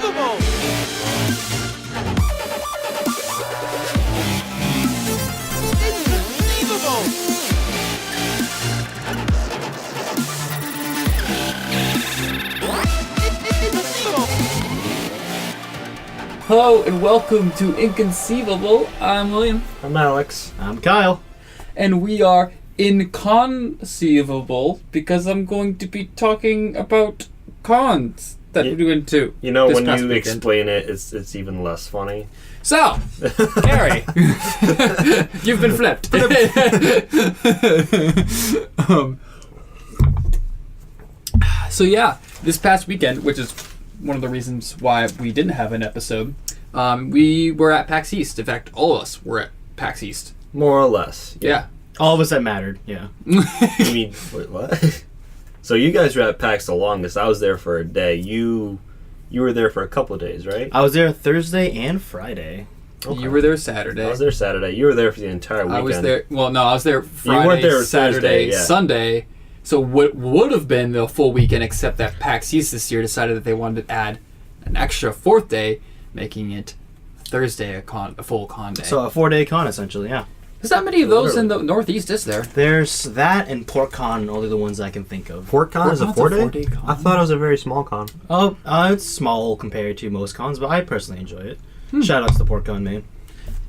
Inconceivable! Hello and welcome to Inconceivable. I'm William. I'm Alex. I'm Kyle. And we are Inconceivable because I'm going to be talking about cons that we went to. You know, this when past you weekend. explain it, it's even less funny. So, Gary, you've been flipped. So yeah, this past weekend, which is one of the reasons why we didn't have an episode, we were at Pax East. In fact, all of us were at Pax East. More or less. Yeah. All of us that mattered, yeah. You mean, wait, what? So you guys were at PAX the longest. I was there for a day. You were there for a couple of days, right? I was there Thursday and Friday. Okay. You were there Saturday. I was there Saturday. You were there for the entire weekend. I was there. Well, no, I was there Friday, You weren't there Saturday, Thursday, yeah. Sunday. So what would have been the full weekend, except that PAX East this year decided that they wanted to add an extra fourth day, making it Thursday a full con day. So a 4-day con, essentially, yeah. There's not many of those in the Northeast, is there? There's that and PortCon, only the ones I can think of. PortCon is a PortCon's 4-day? con. I thought it was a very small con. Oh, it's small compared to most cons, but I personally enjoy it. Shout out to the PortCon, man.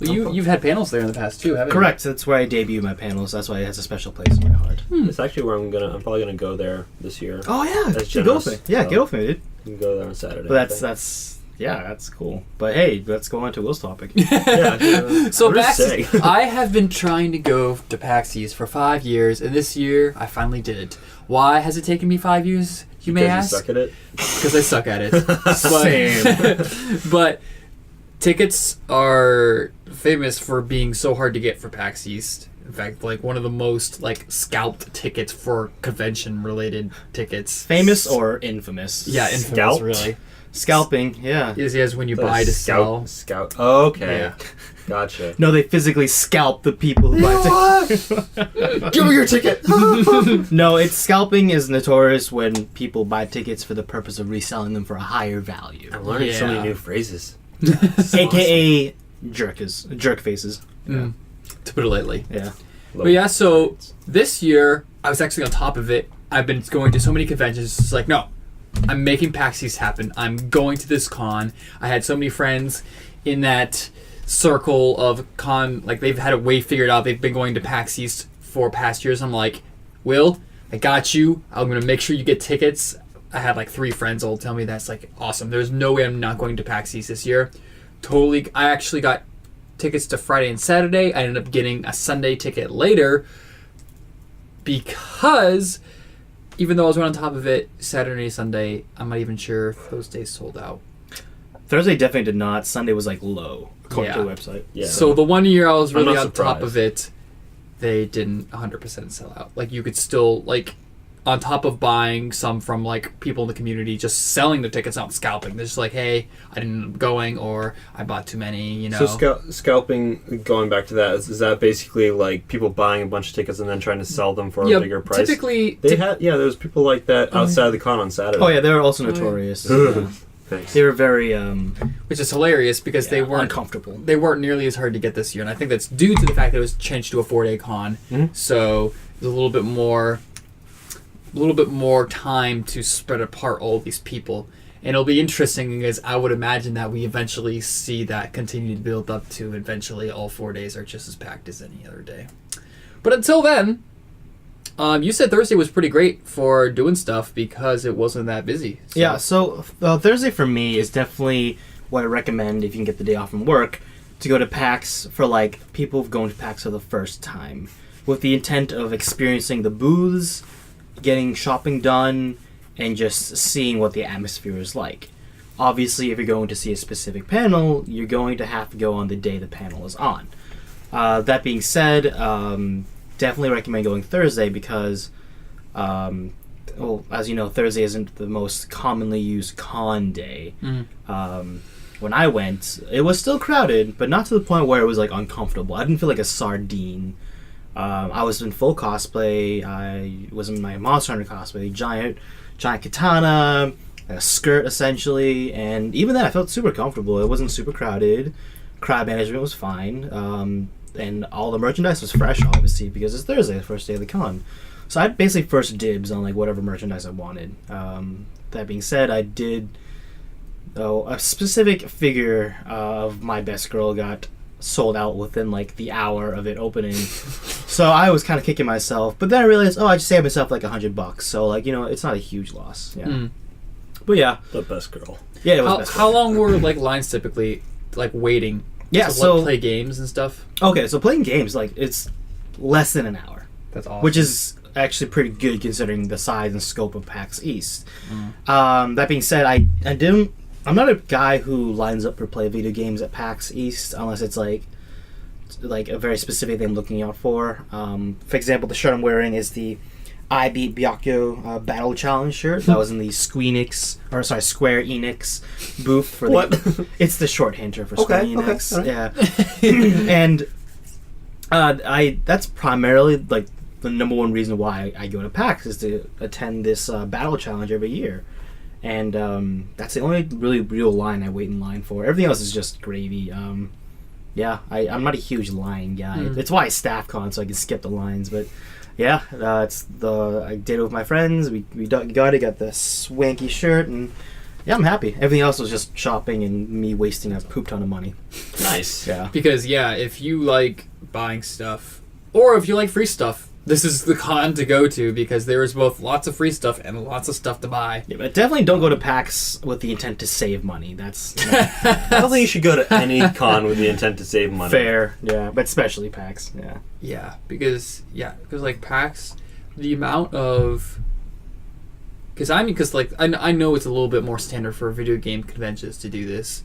Well, you've had panels there in the past too, haven't Correct, that's where I debut my panels. That's why it has a special place in my heart. It's actually where I'm probably gonna go there this year. Oh, yeah. That's Get with me. generous. Yeah, So- get with me, dude. You can go there on Saturday. But I think. that's cool. But hey, let's go on to Will's topic. Yeah. So I'm just PAX, saying. I have been trying to go to PAX East for 5 years, and this year I finally did it. Why has it taken me 5 years, you may Because ask? you suck at it. Because I suck at it. Same. But tickets are famous for being so hard to get for PAX East. In fact, like one of the most scalped tickets for convention-related tickets. Famous or infamous? Yeah, infamous, Scalped? really. Scalping, yeah. Is when you buy to sell. Scout. Oh, okay. Yeah. Gotcha. No, they physically scalp the people who buy tickets. Give me your ticket. No, scalping is notorious when people buy tickets for the purpose of reselling them for a higher value. I'm learning so many Yeah. new phrases. AKA jerk faces. To put it lightly. Yeah. But yeah, so this year, I was actually on top of it. I've been going to so many conventions. It's like, no, I'm making PAX East happen. I'm going to this con. I had so many friends in that circle of con, they've had it way figured out. They've been going to PAX East for past years. I'm like, Will, I got you. I'm going to make sure you get tickets. I had 3 friends all tell me that's awesome. There's no way I'm not going to PAX East this year. Totally. I actually got tickets to Friday and Saturday. I ended up getting a Sunday ticket later because even though I was right on top of it, Saturday, Sunday, I'm not even sure if those days sold out. Thursday definitely did not. Sunday was low according Yeah. to the website. Yeah. So the one year I was I'm really not on top surprised. of it, they didn't 100% sell out. You could still, on top of buying some from, people in the community, just selling the tickets, not scalping. They're just hey, I didn't end up going, or I bought too many, you know. So scalping, going back to that, is that basically people buying a bunch of tickets and then trying to sell them for a bigger price? Typically, there's people like that outside of the con on Saturday. Oh yeah, they were also notorious. Thanks. They were very which is hilarious because they weren't uncomfortable. They weren't nearly as hard to get this year, and I think that's due to the fact that it was changed to a 4-day con. Mhm. So there's a little bit more time to spread apart all these people, and it'll be interesting because I would imagine that we eventually see that continue to build up to eventually all 4 days are just as packed as any other day. But until then, you said Thursday was pretty great for doing stuff because it wasn't that busy. So. Yeah, so Thursday for me is definitely what I recommend if you can get the day off from work to go to PAX for people going to PAX for the first time with the intent of experiencing the booths, getting shopping done, and just seeing what the atmosphere is like. Obviously, if you're going to see a specific panel, you're going to have to go on the day the panel is on. That being said, definitely recommend going Thursday because, as you know, Thursday isn't the most commonly used con day. When I went, it was still crowded, but not to the point where it was uncomfortable. I didn't feel like a sardine. I was in full cosplay. I was in my Monster Hunter cosplay, giant katana, a skirt essentially, and even then I felt super comfortable. It wasn't super crowded. Crowd management was fine, and all the merchandise was fresh, obviously, because it's Thursday, the first day of the con. So I had basically first dibs on like whatever merchandise I wanted. That being said, I did a specific figure of my best girl got sold out within like the hour of it opening. So I was kind of kicking myself, but then I realized, I just saved myself like $100. So like, it's not a huge loss. Yeah. But yeah, The best girl. yeah. It was best How girl. long were like lines typically like waiting? Yeah, to so play games and stuff. okay, so playing games like it's less than an hour, That's awesome. which is actually pretty good considering the size and scope of PAX East. That being said, I'm not a guy who lines up for play video games at PAX East unless it's like a very specific thing I'm looking out for. For example, the shirt I'm wearing is the I Beat Byakuyo Battle Challenge shirt. That was in the Square Enix booth for What? It's the short hinter for Square Enix. okay. Yeah. And that's primarily like the number one reason why I go to PAX is to attend this battle challenge every year. And that's the only really real line I wait in line for. Everything else is just gravy. Yeah, I'm not a huge line guy. It's why I staff con, so I can skip the lines. But yeah, I did it with my friends. We got the swanky shirt, and yeah, I'm happy. Everything else was just shopping and me wasting a poop ton of money. Nice. Yeah. Because if you like buying stuff, or if you like free stuff, this is the con to go to because there is both lots of free stuff and lots of stuff to buy. Yeah, but definitely don't go to PAX with the intent to save money. That's I don't think you should go to any con with the intent to save money. fair. Yeah, but especially PAX. Yeah. Yeah, because like PAX, the amount of I know it's a little bit more standard for video game conventions to do this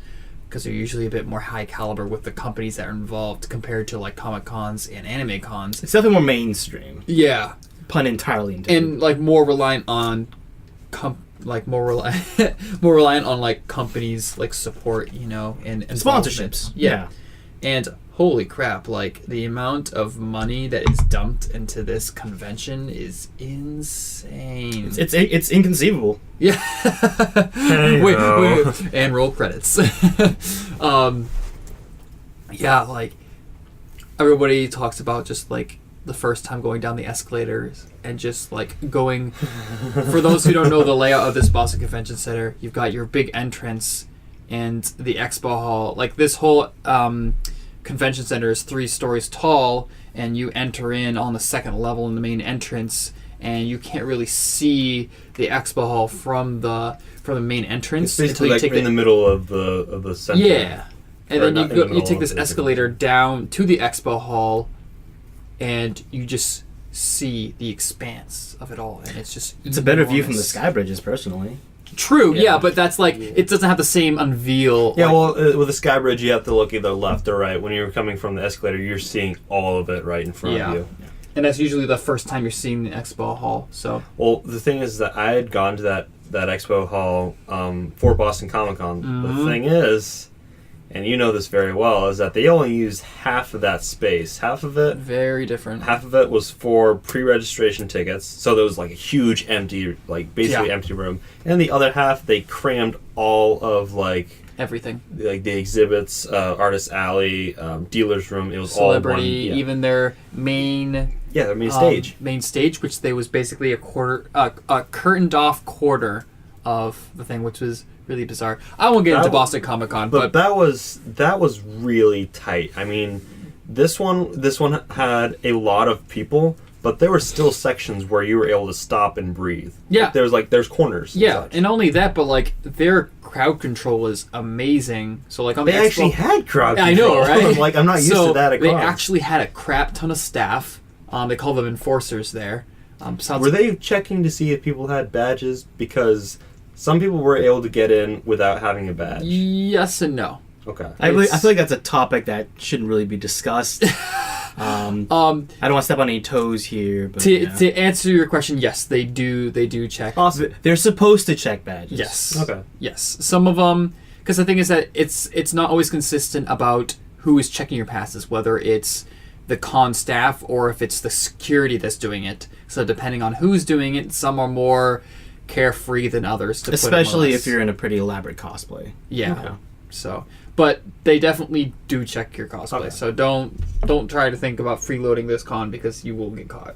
because they're usually a bit more high caliber with the companies that are involved compared to like Comic Cons and anime cons. It's definitely more mainstream. Yeah, Pun entirely intended. and like more reliant on more reliant on like companies like support, and involvement. Sponsorships. Yeah. And holy crap, like the amount of money that is dumped into this convention is insane. It's inconceivable. Yeah. Hey, wait, and roll credits. Yeah, like everybody talks about just like the first time going down the escalators and just like going. For those who don't know the layout of this Boston Convention Center, you've got your big entrance and the expo hall. Like this whole convention center is 3 stories tall, and you enter in on the second level in the main entrance, and you can't really see the expo hall from the main entrance It's basically like in the middle of the center. yeah. And Or then not in the you middle take of this the escalator down to the expo hall, and you just see the expanse of it all, and it's a better view from the enormous. sky bridges, personally. True, yeah, Yeah. but that's like it doesn't have the same unveil. Yeah, like- well, with the sky bridge, you have to look either left or right. When you're coming from the escalator, you're seeing all of it right in front Yeah. of you. and that's usually the first time you're seeing the expo hall. So Well, the thing is that I had gone to that expo hall for Boston Comic Con. Mhm. The thing is, and you know this very well, is that they only used half of that space. Half of it was for pre-registration tickets. So there was like a huge empty, like basically Yeah. empty room. And the other half, they crammed all of like everything, the exhibits, artist alley, dealer's room. It was celebrity, all one. Yeah, even their main their main stage. main stage, which they was basically a curtained off quarter of the thing, which was really bizarre. I won't get That into was- Boston Comic Con, But that was really tight. I mean, this one had a lot of people, but there were still sections where you were able to stop and breathe. Yeah. There's corners. and yeah, such. and only that, but like their crowd control is amazing. So like on They the actually expo, had crowd I control. know, right? Like, I'm not used So to that at they cons. actually had a crap ton of staff. They call them enforcers there. Were they checking to see if people had badges? Because some people were able to get in without having a badge. Yes and no. Okay. I feel like that's a topic that shouldn't really be discussed. I don't want to step on any toes here, but To answer your question, yes, they do check. Awesome. they're supposed to check badges. Yes. Okay. Yes. Some of them, because the thing is that it's not always consistent about who is checking your passes, whether it's the con staff or if it's the security that's doing it. So depending on who's doing it, some are more carefree than others. To especially if you're in a pretty elaborate cosplay. Yeah. Okay. So, but they definitely do check your cosplay. Okay. So don't try to think about freeloading this con because you will get caught.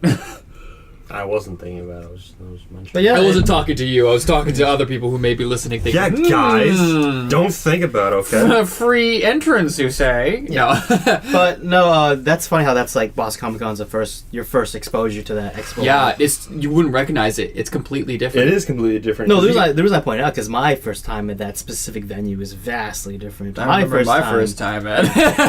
I wasn't thinking about it. I was mentioning. But yeah, I wasn't talking to you. I was talking to other people who may be listening. Thinking, Yeah, guys, don't think about it, okay? free entrance, you say? Yeah. No. But no, that's funny how that's like Boston Comic Con's your first exposure to that expo. Yeah, you wouldn't recognize it. It's completely different. It is completely different. No, the reason I point it out because my first time at that specific venue is vastly different. I remember my first time at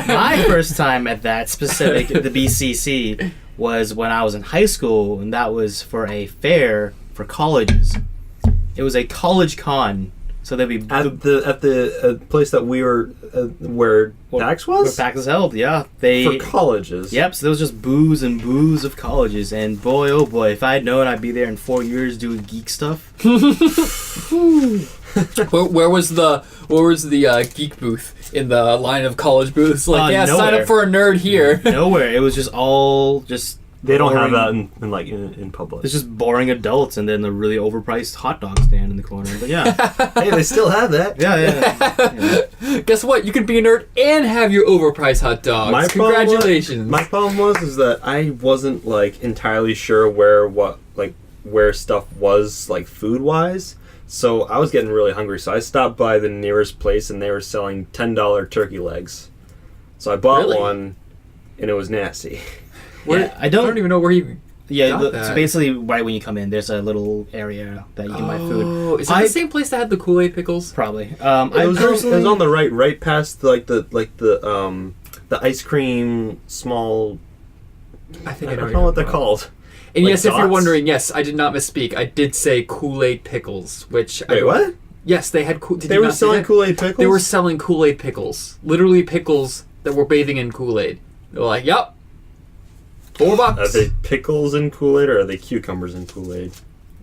my first time at that specific the BCC was when I was in high school, and that was for a fair for colleges. It was a college con, so there'd be at the place that we were where PAX was. Where PAX is held, yeah. For colleges. Yep. So there was just booze and booze of colleges, and boy, oh boy, if I had known I'd be there in 4 years doing geek stuff. Where was the geek booth in the line of college booths? Like, yeah, sign nowhere. up for a nerd here. Nowhere. It was just all just. They don't have boring- that in public. It's just boring adults, and then the really overpriced hot dog stand in the corner. But yeah, Hey, they still have that. yeah. Guess what? You can be a nerd and have your overpriced hot dogs. Congratulations. My problem was that I wasn't like entirely sure where stuff was like food wise. So I was getting really hungry. So I stopped by the nearest place, and they were selling $10 turkey legs. So I bought Really? one, and it was nasty. Where, I don't even know where you. Yeah, got that. so basically, right when you come in, there's a little area that you can buy food. Oh, is that the same place that had the Kool-Aid pickles? Probably. It was on the right past the ice cream small. I think I I don't know what they're called. And Like yes, if you're dots? wondering, yes, I did not misspeak. I did say Kool-Aid pickles, which Wait, what? Yes, they had. They were selling Kool-Aid pickles. They were selling Kool-Aid pickles, literally pickles that were bathing in Kool-Aid. They were like, "Yep, $4." Are they pickles in Kool-Aid, or are they cucumbers in Kool-Aid?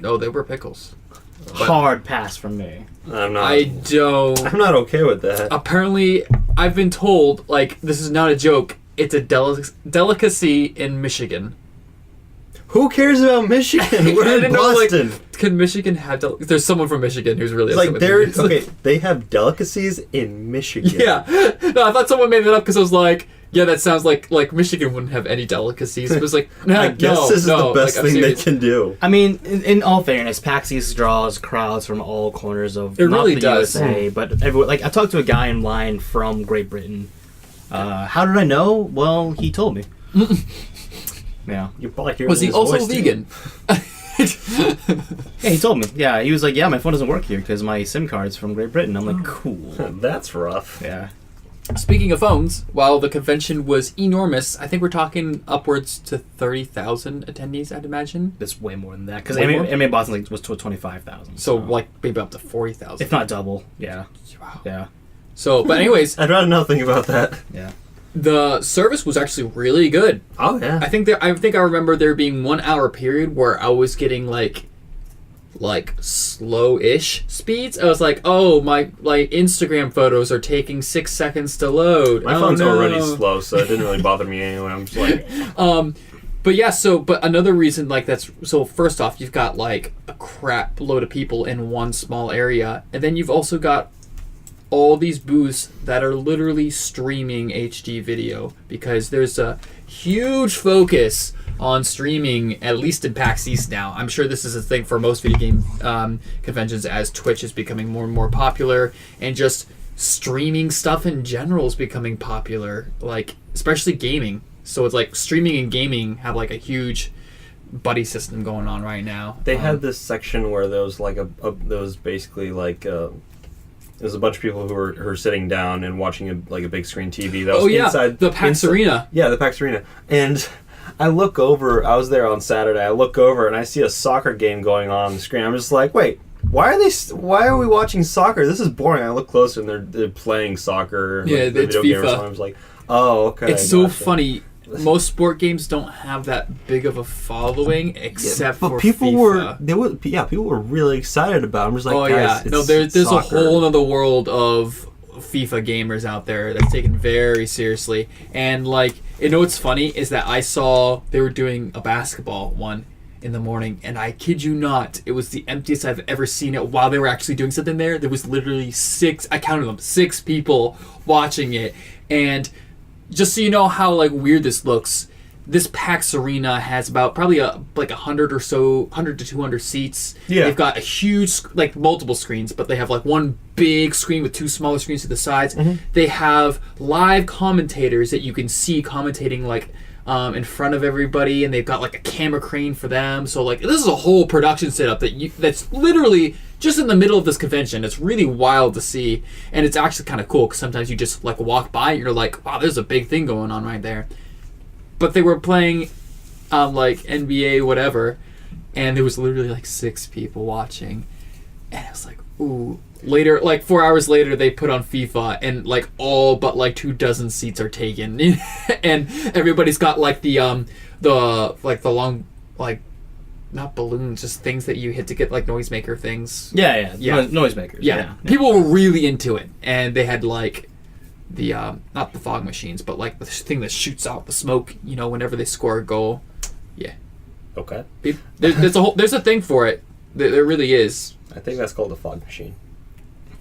No, they were pickles. Hard pass from me. I'm not. I'm not okay with that. Apparently, I've been told, like, this is not a joke. It's a delicacy in Michigan. Who cares about Michigan? We're in Boston. Can Michigan have? There's someone from Michigan who's really It's upset like with me. okay. They have delicacies in Michigan. Yeah. No, I thought someone made it up because I was like, yeah, that sounds like Michigan wouldn't have any delicacies. It was like, nah, I guess this is the best thing they can do. I mean, in all fairness, PAX East draws crowds from all corners of It not really the does. USA, but everywhere. Like, I talked to a guy in line from Great Britain. How did I know? Well, he told me. Yeah. You probably hear Was he his also voice, too. vegan? Yeah, he told me. Yeah, he was like, yeah, my phone doesn't work here because my SIM card's from Great Britain. I'm like, cool. That's rough. Yeah. Speaking of phones, while the convention was enormous, I think we're talking upwards to 30,000 attendees, I'd imagine. It's way more than that because Way more? MMA Boston was to 25,000. So, like, maybe up to 40,000. if not double. Yeah. Wow. Yeah. So, but anyways, I'd rather not think about that. Yeah. the service was actually really good. Oh yeah. I think I remember there being 1 hour period where I was getting like slow-ish speeds. I was like, oh, my Instagram photos are taking 6 seconds to load. My phone's already slow, so it didn't really bother me anyway. I'm just like, But yeah, but another reason so first off, you've got like a crap load of people in one small area, and then you've also got all these booths that are literally streaming HD video because there's a huge focus on streaming, at least in PAX East now. I'm sure this is a thing for most video game conventions as Twitch is becoming more and more popular, and just streaming stuff in general is becoming popular, like especially gaming. So it's like streaming and gaming have like a huge buddy system going on right now. they had this section where there was like there was basically like there's a bunch of people who were sitting down and watching a big screen TV. That was inside the PAX Arena. Yeah, the PAX Arena. And I look over. I was there on Saturday. I look over and I see a soccer game going on the screen. I'm just like, wait, why are we watching soccer? This is boring. I look closer and they're playing soccer. Yeah, the it's video game or FIFA. something. I was like, oh, okay. It's so gotcha. funny. Most sport games don't have that big of a following, except but for people FIFA. people were really excited about it. I'm just like, Oh guys, yeah, it's no, there's soccer. a whole other world of FIFA gamers out there that's taken very seriously. And like, what's funny is that I saw they were doing a basketball one, in the morning, and I kid you not, it was the emptiest I've ever seen it while they were actually doing something there. There was literally I counted them, 6 people watching it. And just so you know how like weird this looks, this PAX Arena has about probably like 100 or so, 100 to 200 seats. Yeah. They've got a huge, like multiple screens, but they have like one big screen with 2 smaller screens to the sides. Mm-hmm. They have live commentators that you can see commentating like in front of everybody, and they've got like a camera crane for them. So like this is a whole production setup that's literally just in the middle of this convention. It's really wild to see, and it's actually kind of cool because sometimes you just like walk by and you're like, wow, there's a big thing going on right there. But they were playing like NBA whatever, and there was literally like 6 people watching, and it was like, ooh. Later, like 4 hours later, they put on FIFA, and like all but like 24 seats are taken, and everybody's got like the long, like, not balloons, just things that you hit to get like noisemaker things. Yeah. Noisemakers. Yeah. People were really into it, and they had like the not the fog machines, but like the thing that shoots out the smoke, you know, whenever they score a goal. Yeah. Okay. There's a thing for it. There really is. I think that's called a fog machine.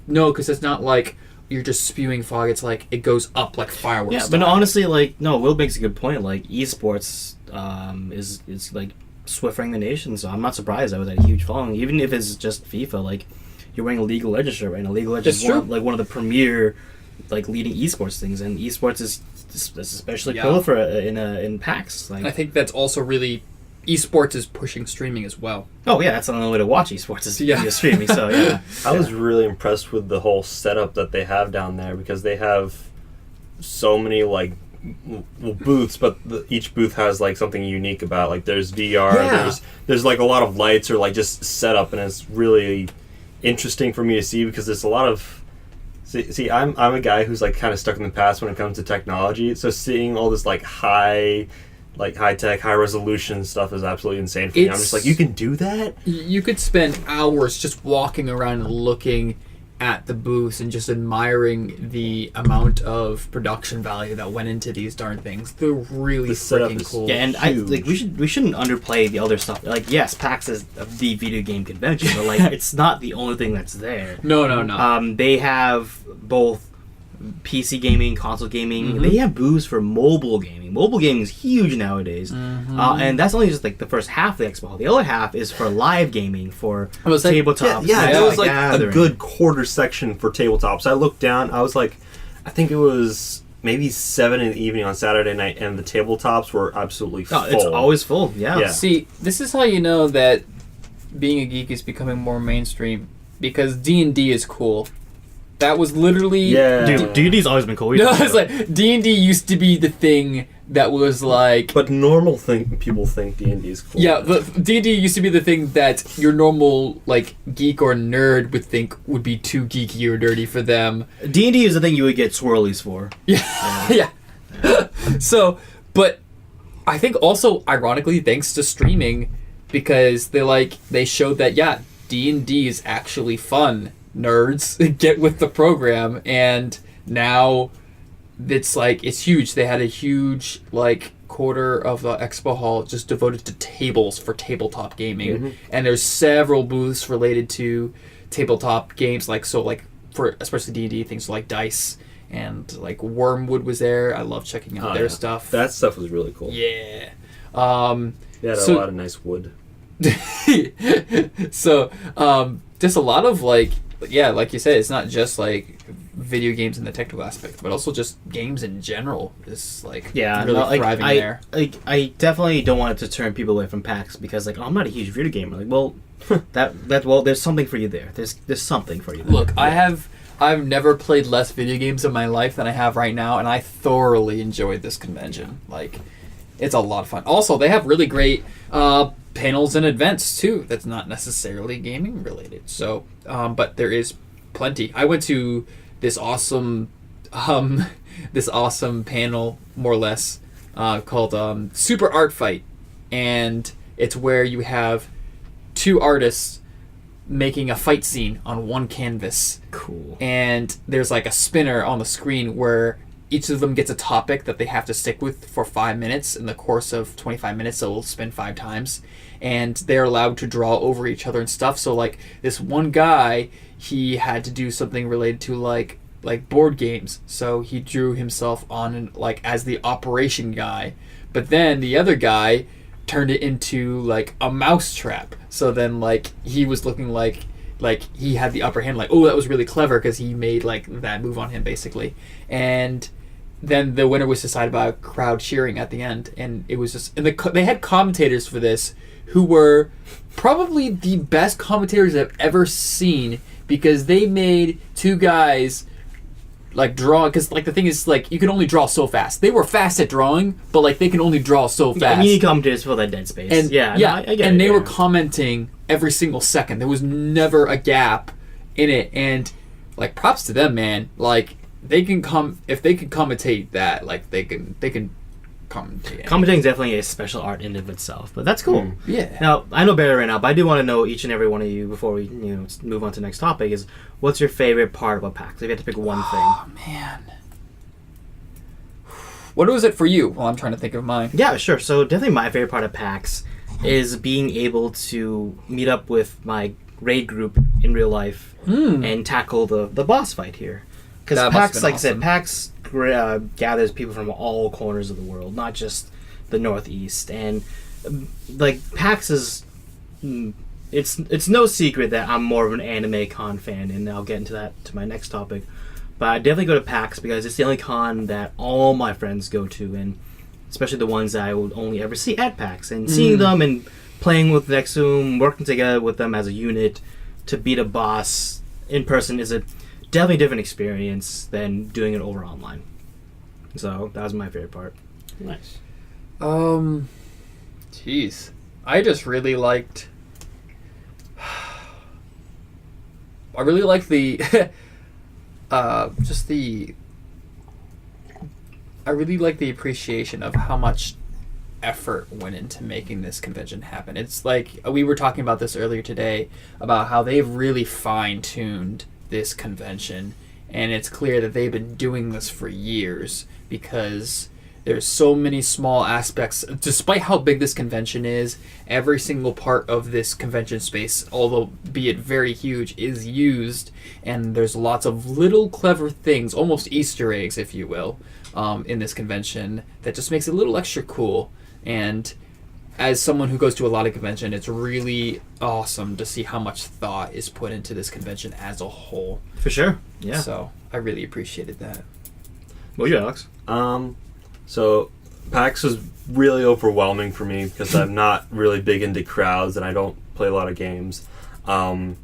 No, because it's not like you're just spewing fog. It's like it goes up like fireworks. Yeah, style. but honestly, like, no, Will makes a good point. Like, esports is like swiftering the nation, so I'm not surprised that was a huge following. Even if it's just FIFA, like, you're wearing a League of Legends shirt, right? And a League of Legends is one of the premier, like, leading esports things, and esports is especially proliferate in PAX. Like, I think that's also really... Esports is pushing streaming as well. Oh yeah, that's the only way to watch esports is via streaming. So yeah, I was really impressed with the whole setup that they have down there because they have so many like booths, but each booth has like something unique about. Like there's VR, there's like a lot of lights or like just setup, and it's really interesting for me to see because there's a lot of. See, I'm a guy who's like kind of stuck in the past when it comes to technology. So seeing all this like high tech, high resolution stuff is absolutely insane for me. I'm just like, you can do that? You could spend hours just walking around and looking at the booths and just admiring the amount of production value that went into these darn things. They're really freaking cool. Yeah, and we shouldn't underplay the other stuff. Like, yes, PAX is the video game convention, but like it's not the only thing that's there. No. They have both PC gaming, console gaming. Mm-hmm. They have booths for mobile gaming. Mobile gaming is huge nowadays, and that's only just like the first half of the expo hall. The other half is for live gaming, for tabletops. There was like a good quarter section for tabletops. I looked down. I was like, I think it was maybe 7 in the evening on Saturday night, and the tabletops were absolutely full. It's always full. Yeah. See, this is how you know that being a geek is becoming more mainstream because D&D is cool. That was literally... Dude, D&D's always been cool. It's like, D&D used to be the thing that was like... But people think D&D is cool. Yeah, but D&D used to be the thing that your normal, like, geek or nerd would think would be too geeky or nerdy for them. D&D is the thing you would get swirlies for. Yeah. So, but I think also, ironically, thanks to streaming, because they showed that, D&D is actually fun. Nerds, get with the program, and now it's huge. They had a huge quarter of the expo hall just devoted to tables for tabletop gaming, and there's several booths related to tabletop games, for especially D&D things like dice, and like Wormwood was there. I love checking out their stuff. That stuff was really cool. Yeah. They had a lot of nice wood. So just a lot of like you said, it's not just like video games in the technical aspect, but also just games in general is really thriving there. I definitely don't want it to turn people away from PAX because I'm not a huge video gamer. There's something for you there. There's something for you there. Look, I've never played less video games in my life than I have right now, and I thoroughly enjoyed this convention. It's a lot of fun. Also, they have really great panels and events too. That's not necessarily gaming related. So, but there is plenty. I went to this awesome panel, more or less, called Super Art Fight, and it's where you have 2 artists making a fight scene on one canvas. Cool. And there's a spinner on the screen where each of them gets a topic that they have to stick with for 5 minutes in the course of 25 minutes, so it'll spin 5 times. and they're allowed to draw over each other and stuff. So like this one guy, he had to do something related to like board games, so he drew himself on like as the operation guy, but then the other guy turned it into like a mouse trap. So then like he was looking like he had the upper hand, like, oh, that was really clever because he made like that move on him basically. And then the winner was decided by a crowd cheering at the end, and it was just, and they had commentators for this who were probably the best commentators I've ever seen, because they made two guys like draw, because like the thing is like you can only draw so fast. They were fast at drawing, but like they can only draw so fast. Yeah, you need commentators for that dead space. And I get and it, they were commenting every single second. There was never a gap in it, and like props to them, man. Like they can if they can commentate that, like they can commentate. Commentating is definitely a special art in and of itself, but that's cool. Yeah. Now I know Barry right now, but I do want to know each and every one of you before we move on to the next topic. Is what's your favorite part about PAX? If you had to pick one thing. Oh man. What was it for you? Well, I'm trying to think of mine. Yeah, sure. So definitely my favorite part of PAX is being able to meet up with my raid group in real life and tackle the boss fight here. Because PAX, like awesome. I said, PAX gathers people from all corners of the world, not just the Northeast. And like PAX is, it's no secret that I'm more of an anime con fan, and I'll get into that to my next topic. But I definitely go to PAX because it's the only con that all my friends go to, and especially the ones that I would only ever see at PAX. And seeing them and playing with next to them, working together with them as a unit to beat a boss in person is a definitely different experience than doing it over online. So that was my favorite part. Nice. Jeez, I just really liked. I really liked the, I really like the appreciation of how much effort went into making this convention happen. It's like we were talking about this earlier today about how they've really fine-tuned this convention, and it's clear that they've been doing this for years, because there's so many small aspects. Despite how big this convention is, every single part of this convention space, although be it very huge, is used, and there's lots of little clever things, almost Easter eggs, if you will, in this convention that just makes it a little extra cool. And as someone who goes to a lot of convention, it's really awesome to see how much thought is put into this convention as a whole. For sure, yeah. So I really appreciated that. What about you, Alex? So PAX was really overwhelming for me because I'm not really big into crowds and I don't play a lot of games. I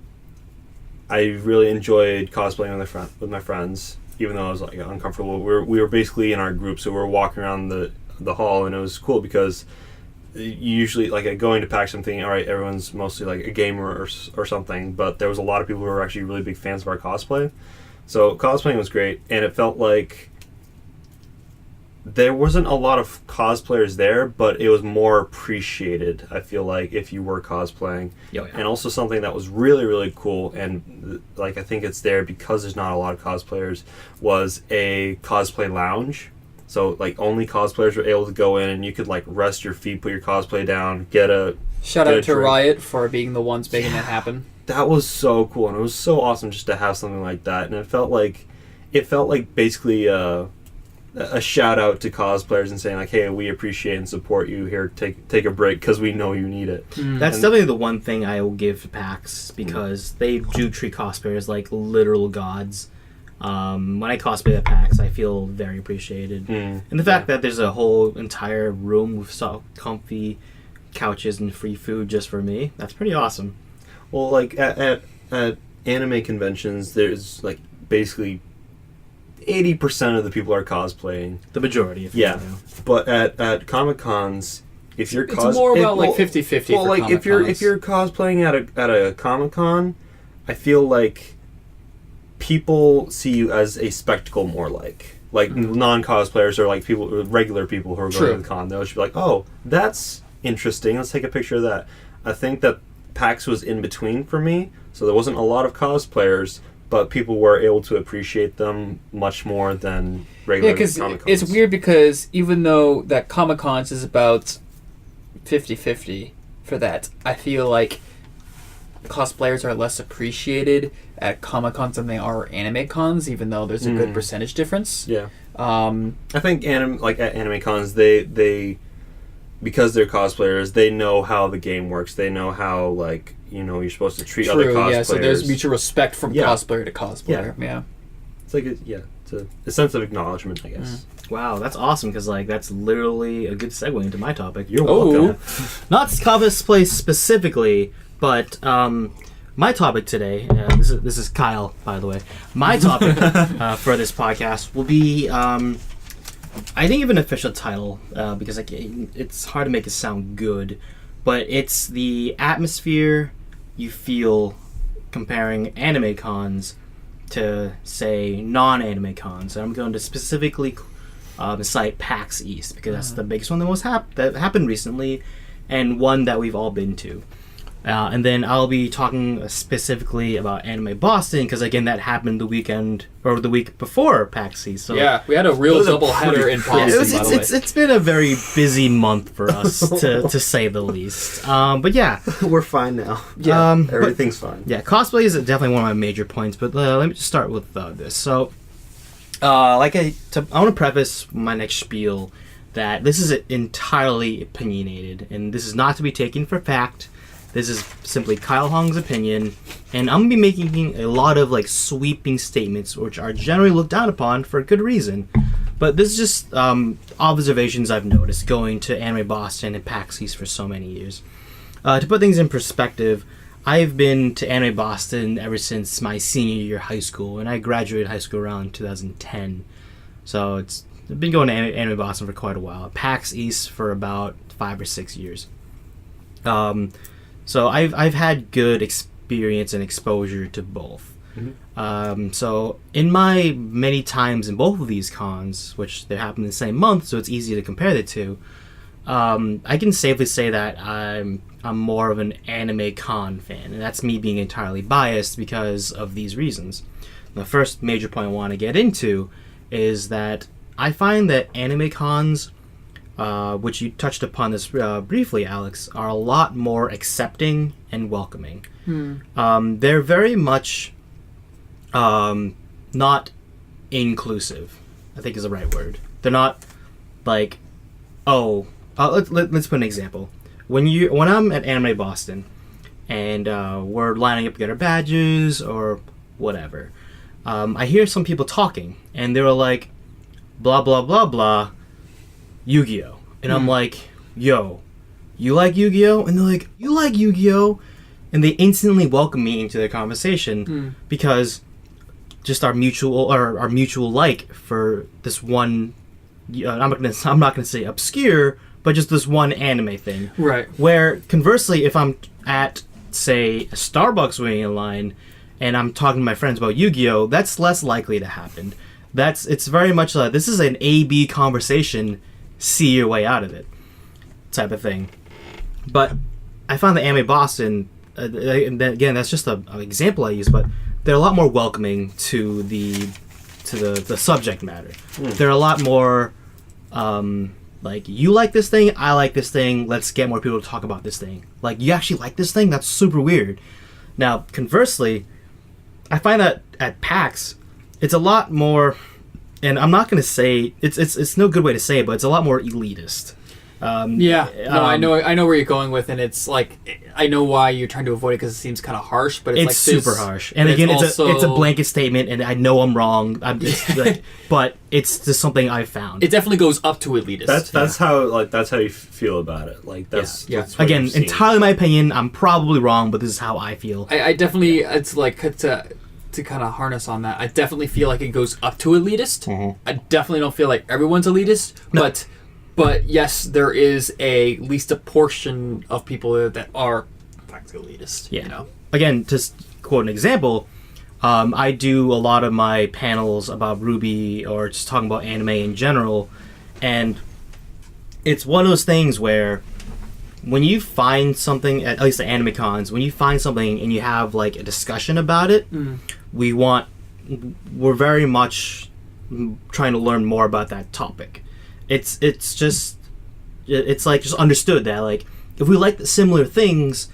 really enjoyed cosplaying with my friends, even though I was like uncomfortable. We were basically in our group, so we were walking around the hall, and it was cool because usually, like, going to PAX, I'm thinking, all right, everyone's mostly like a gamer or something, but there was a lot of people who were actually really big fans of our cosplay. So cosplaying was great, and it felt like there wasn't a lot of cosplayers there, but it was more appreciated, I feel like, if you were cosplaying. Yeah. And also something that was really, really cool, and like I think it's there because there's not a lot of cosplayers, was a cosplay lounge. So like only cosplayers were able to go in, and you could like rest your feet, put your cosplay down, shout out to Riot for being the ones making that happen. That was so cool, and it was so awesome just to have something like that. And it felt like basically a shout out to cosplayers and saying like, hey, we appreciate and support you here. Take a break because we know you need it. That's definitely the one thing I will give to PAX, because they do treat cosplayers like literal gods. When I cosplay at PAX, I feel very appreciated. And the fact that there's a whole entire room with soft, comfy couches and free food just for me, that's pretty awesome. Well, like at anime conventions, there's like basically 80% of the people are cosplaying. The majority, if yeah. you know. But at Comic Cons, if you're it's more about like 50-50. Well, like if you're cosplaying at a Comic Con, I feel like people see you as a spectacle more, like non-cosplayers or like regular people who are going to the con. They'll just be like, oh, that's interesting, let's take a picture of that. I think that PAX was in between for me, so there wasn't a lot of cosplayers, but people were able to appreciate them much more than regular Comic-Cons. It's weird because even though that Comic-Cons is about 50-50 for for that. I feel like cosplayers are less appreciated at Comic-Cons than they are anime cons, even though there's a good percentage difference. Yeah. I think at anime cons, they because they're cosplayers, they know how the game works. They know how, like, you know, you're supposed to treat other cosplayers. Yeah, so there's mutual respect from cosplayer to cosplayer. Yeah. It's like, it's a sense of acknowledgement, I guess. Wow, that's awesome, because, like, that's literally a good segue into my topic. You're welcome. Not cosplay specifically, but my topic today, this is Kyle, by the way. My topic for this podcast will be, I didn't give an official title because it's hard to make it sound good, but it's the atmosphere you feel comparing anime cons to, say, non-anime cons. And I'm going to specifically cite PAX East, because that's the biggest one that happened recently, and one that we've all been to. And then I'll be talking specifically about Anime Boston, because again, that happened the weekend or the week before PAX East. So yeah, we had a real double header in Boston. It's been a very busy month for us, to say the least. But yeah, we're fine now. Yeah, everything's fine. Yeah, cosplay is definitely one of my major points. But let me just start with this. So, I want to preface my next spiel that this is entirely opinionated, and this is not to be taken for fact. This is simply Kyle Hong's opinion, and I'm going to be making a lot of like sweeping statements, which are generally looked down upon for good reason. But this is just observations I've noticed going to Anime Boston and PAX East for so many years. To put things in perspective, I've been to Anime Boston ever since my senior year of high school, and I graduated high school around 2010. So I've been going to Anime Boston for quite a while. PAX East for about 5 or 6 years. So I've had good experience and exposure to both. So in my many times in both of these cons, which they happen in the same month, so it's easy to compare the two, I can safely say that I'm more of an anime con fan, and that's me being entirely biased because of these reasons. The first major point I want to get into is that I find that anime cons, which you touched upon this briefly, Alex, are a lot more accepting and welcoming. They're very much not inclusive, I think is the right word. They're not like, let's put an example. When I'm at Anime Boston and we're lining up to get our badges or whatever, I hear some people talking, and they're like, blah blah blah blah, Yu-Gi-Oh! And I'm like, yo, you like Yu-Gi-Oh? And they're like, you like Yu-Gi-Oh? And they instantly welcome me into their conversation because just our mutual like for this one, I'm not gonna say obscure, but just this one anime thing. Right. Where conversely, if I'm at, say, a Starbucks waiting in line and I'm talking to my friends about Yu-Gi-Oh, that's less likely to happen. It's very much like, this is an A-B conversation, see your way out of it type of thing. But I found that Anime Boston, again, that's just an example I use, but they're a lot more welcoming to the subject matter. They're a lot more like, you like this thing, I like this thing, let's get more people to talk about this thing. Like, you actually like this thing? That's super weird. Now, conversely, I find that at PAX, it's a lot more, and I'm not going to say, it's no good way to say it, but it's a lot more elitist. I know where you're going with, and it's like, I know why you're trying to avoid it because it seems kind of harsh, but it's like super harsh. And again, it's a blanket statement, and I know I'm wrong. But it's just something I've found. It definitely goes up to elitist. That's how you feel about it. Like that's again, entirely my opinion. I'm probably wrong, but this is how I feel. I definitely, it's like to kind of harness on that. I definitely feel like it goes up to elitist. I definitely don't feel like everyone's elitist, But yes, there is at least a portion of people that are practically elitist. Yeah. You know? Again, to quote an example, I do a lot of my panels about RWBY or just talking about anime in general, and it's one of those things where when you find something, at least the anime cons, when you find something and you have like a discussion about it, we're very much trying to learn more about that topic. It's like just understood that like if we like similar things,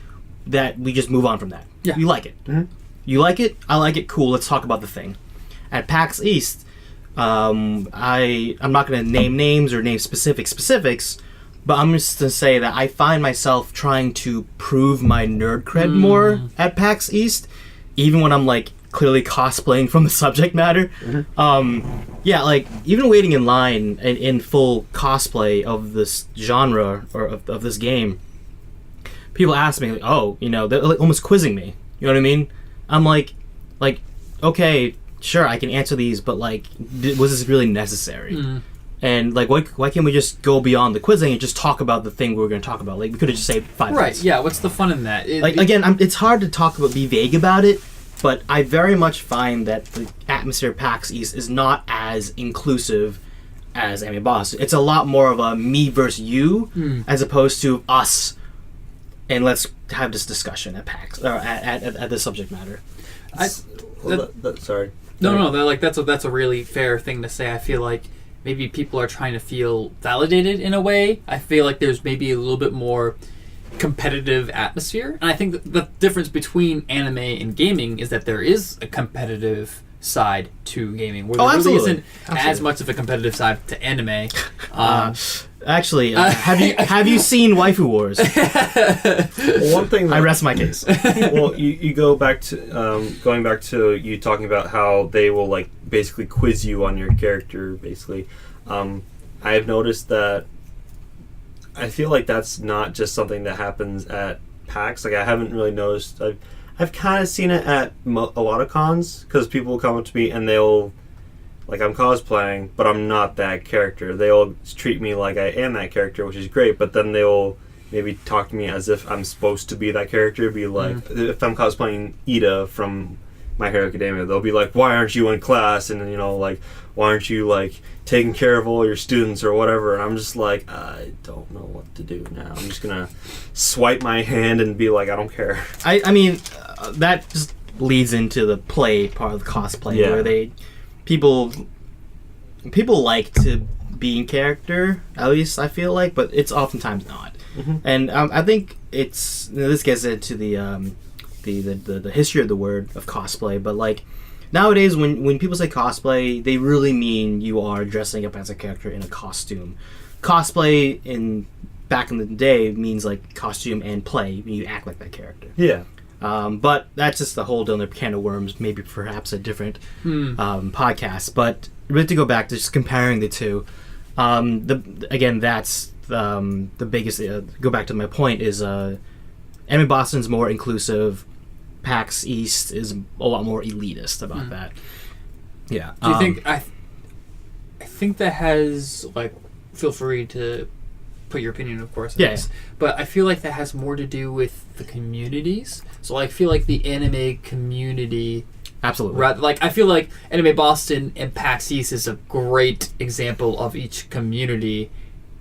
that we just move on from that. Yeah. You like it. Mhm. You like it. I like it. Cool. Let's talk about the thing. At PAX East, I'm not going to name names or name specifics, but I'm just going to say that I find myself trying to prove my nerd cred more at PAX East, even when I'm like clearly cosplaying from the subject matter. Yeah, like even waiting in line in full cosplay of this genre or of this game, people ask me, like, oh, you know, they're like almost quizzing me. You know what I mean? I'm like, okay, sure, I can answer these, but like, was this really necessary? And like, why can't we just go beyond the quizzing and just talk about the thing we were going to talk about? Like, we could have just said 5 minutes. Right? Yeah. What's the fun in that? Again, it's hard to be vague about it, but I very much find that the atmosphere of PAX East is not as inclusive as Anime Boston. It's a lot more of a me versus you, as opposed to us. And let's have this discussion at PAX or at the subject matter. Sorry. No. That's a really fair thing to say. I feel like maybe people are trying to feel validated in a way. I feel like there's maybe a little bit more competitive atmosphere, and I think that the difference between anime and gaming is that there is a competitive side to gaming, where there really isn't as much of a competitive side to anime. Actually, have you seen Waifu Wars? One thing I rest my case. Well, you go back to going back to you talking about how they will like basically quiz you on your character. Basically, I've noticed that. I feel like that's not just something that happens at PAX. Like I haven't really noticed. I've kind of seen it at a lot of cons because people will come up to me and they'll. Like, I'm cosplaying, but I'm not that character. They'll treat me like I am that character, which is great, but then they'll maybe talk to me as if I'm supposed to be that character. Be like, if I'm cosplaying Ida from My Hero Academia, they'll be like, why aren't you in class? And, you know, like, why aren't you, like, taking care of all your students or whatever? And I'm just like, I don't know what to do now. I'm just going to swipe my hand and be like, I don't care. I mean, that just leads into the play part of the cosplay, where people like to be in character, at least I feel like, but it's oftentimes not. And I think this gets into the history of the word of cosplay, but like nowadays when people say cosplay, they really mean you are dressing up as a character in a costume. Cosplay back in the day means like costume and play, you act like that character. Yeah. But that's just a whole other can of worms, maybe perhaps a different podcast. But really to go back to just comparing the two, that's the biggest. Go back to my point is Anime Boston's more inclusive. PAX East is a lot more elitist about that. Yeah. Do you think I think that has like? Feel free to put your opinion, of course. Yes. But I feel like that has more to do with the communities. So I feel like the anime community. Absolutely. Like I feel like Anime Boston and PAX East is a great example of each community,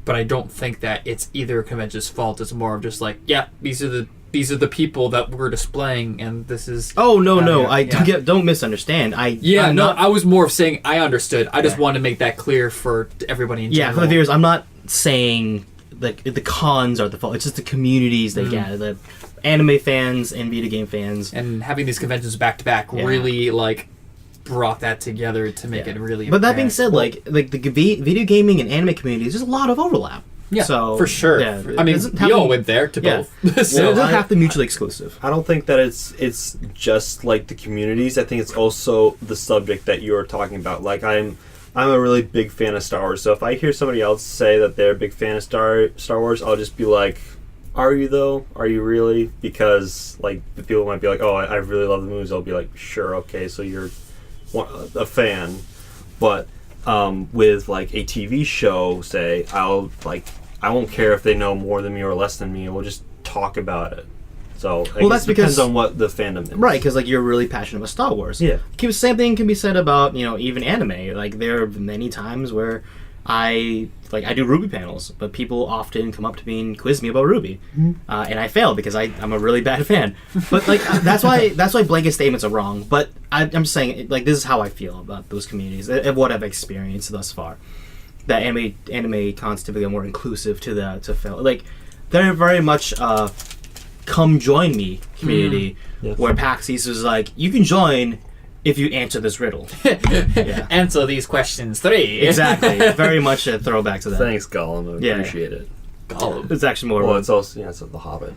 but I don't think that it's either convention's fault. It's more of just like, yeah, these are the people that we're displaying, and this is. Oh no! Don't misunderstand. I was more of saying I understood. I just wanted to make that clear for everybody in general. Yeah, for the viewers, I'm not saying like the cons are the fault. It's just the communities they gather, the anime fans and video game fans, and having these conventions back to back really like brought that together to make it really. But that being said, like the video gaming and anime communities, there's a lot of overlap. Yeah, so, for sure. Yeah, I mean, we all went there to both. So it doesn't have to be mutually exclusive. I don't think that it's just like the communities. I think it's also the subject that you're talking about. Like I'm a really big fan of Star Wars. So if I hear somebody else say that they're a big fan of Star Wars, I'll just be like, "Are you though? Are you really?" Because like the people might be like, "Oh, I really love the movies." I'll be like, "Sure, okay, so you're a fan." But with like a TV show, say, I won't care if they know more than me or less than me. We'll just talk about it. So that's depends on what the fandom is. Right, because like you're really passionate about Star Wars. Yeah. Same thing can be said about even anime. Like there are many times where I do RWBY panels, but people often come up to me and quiz me about RWBY, and I fail because I'm a really bad fan. But like that's why blanket statements are wrong. But I'm just saying like this is how I feel about those communities and what I've experienced thus far. That anime cons typically are more inclusive to film. Like they're very much come join me community, where Pax East is like, you can join if you answer this riddle. Answer these questions 3. Exactly. Very much a throwback to that. Thanks, Gollum. I appreciate it. Gollum. It's actually more. Well, it's also it's The Hobbit.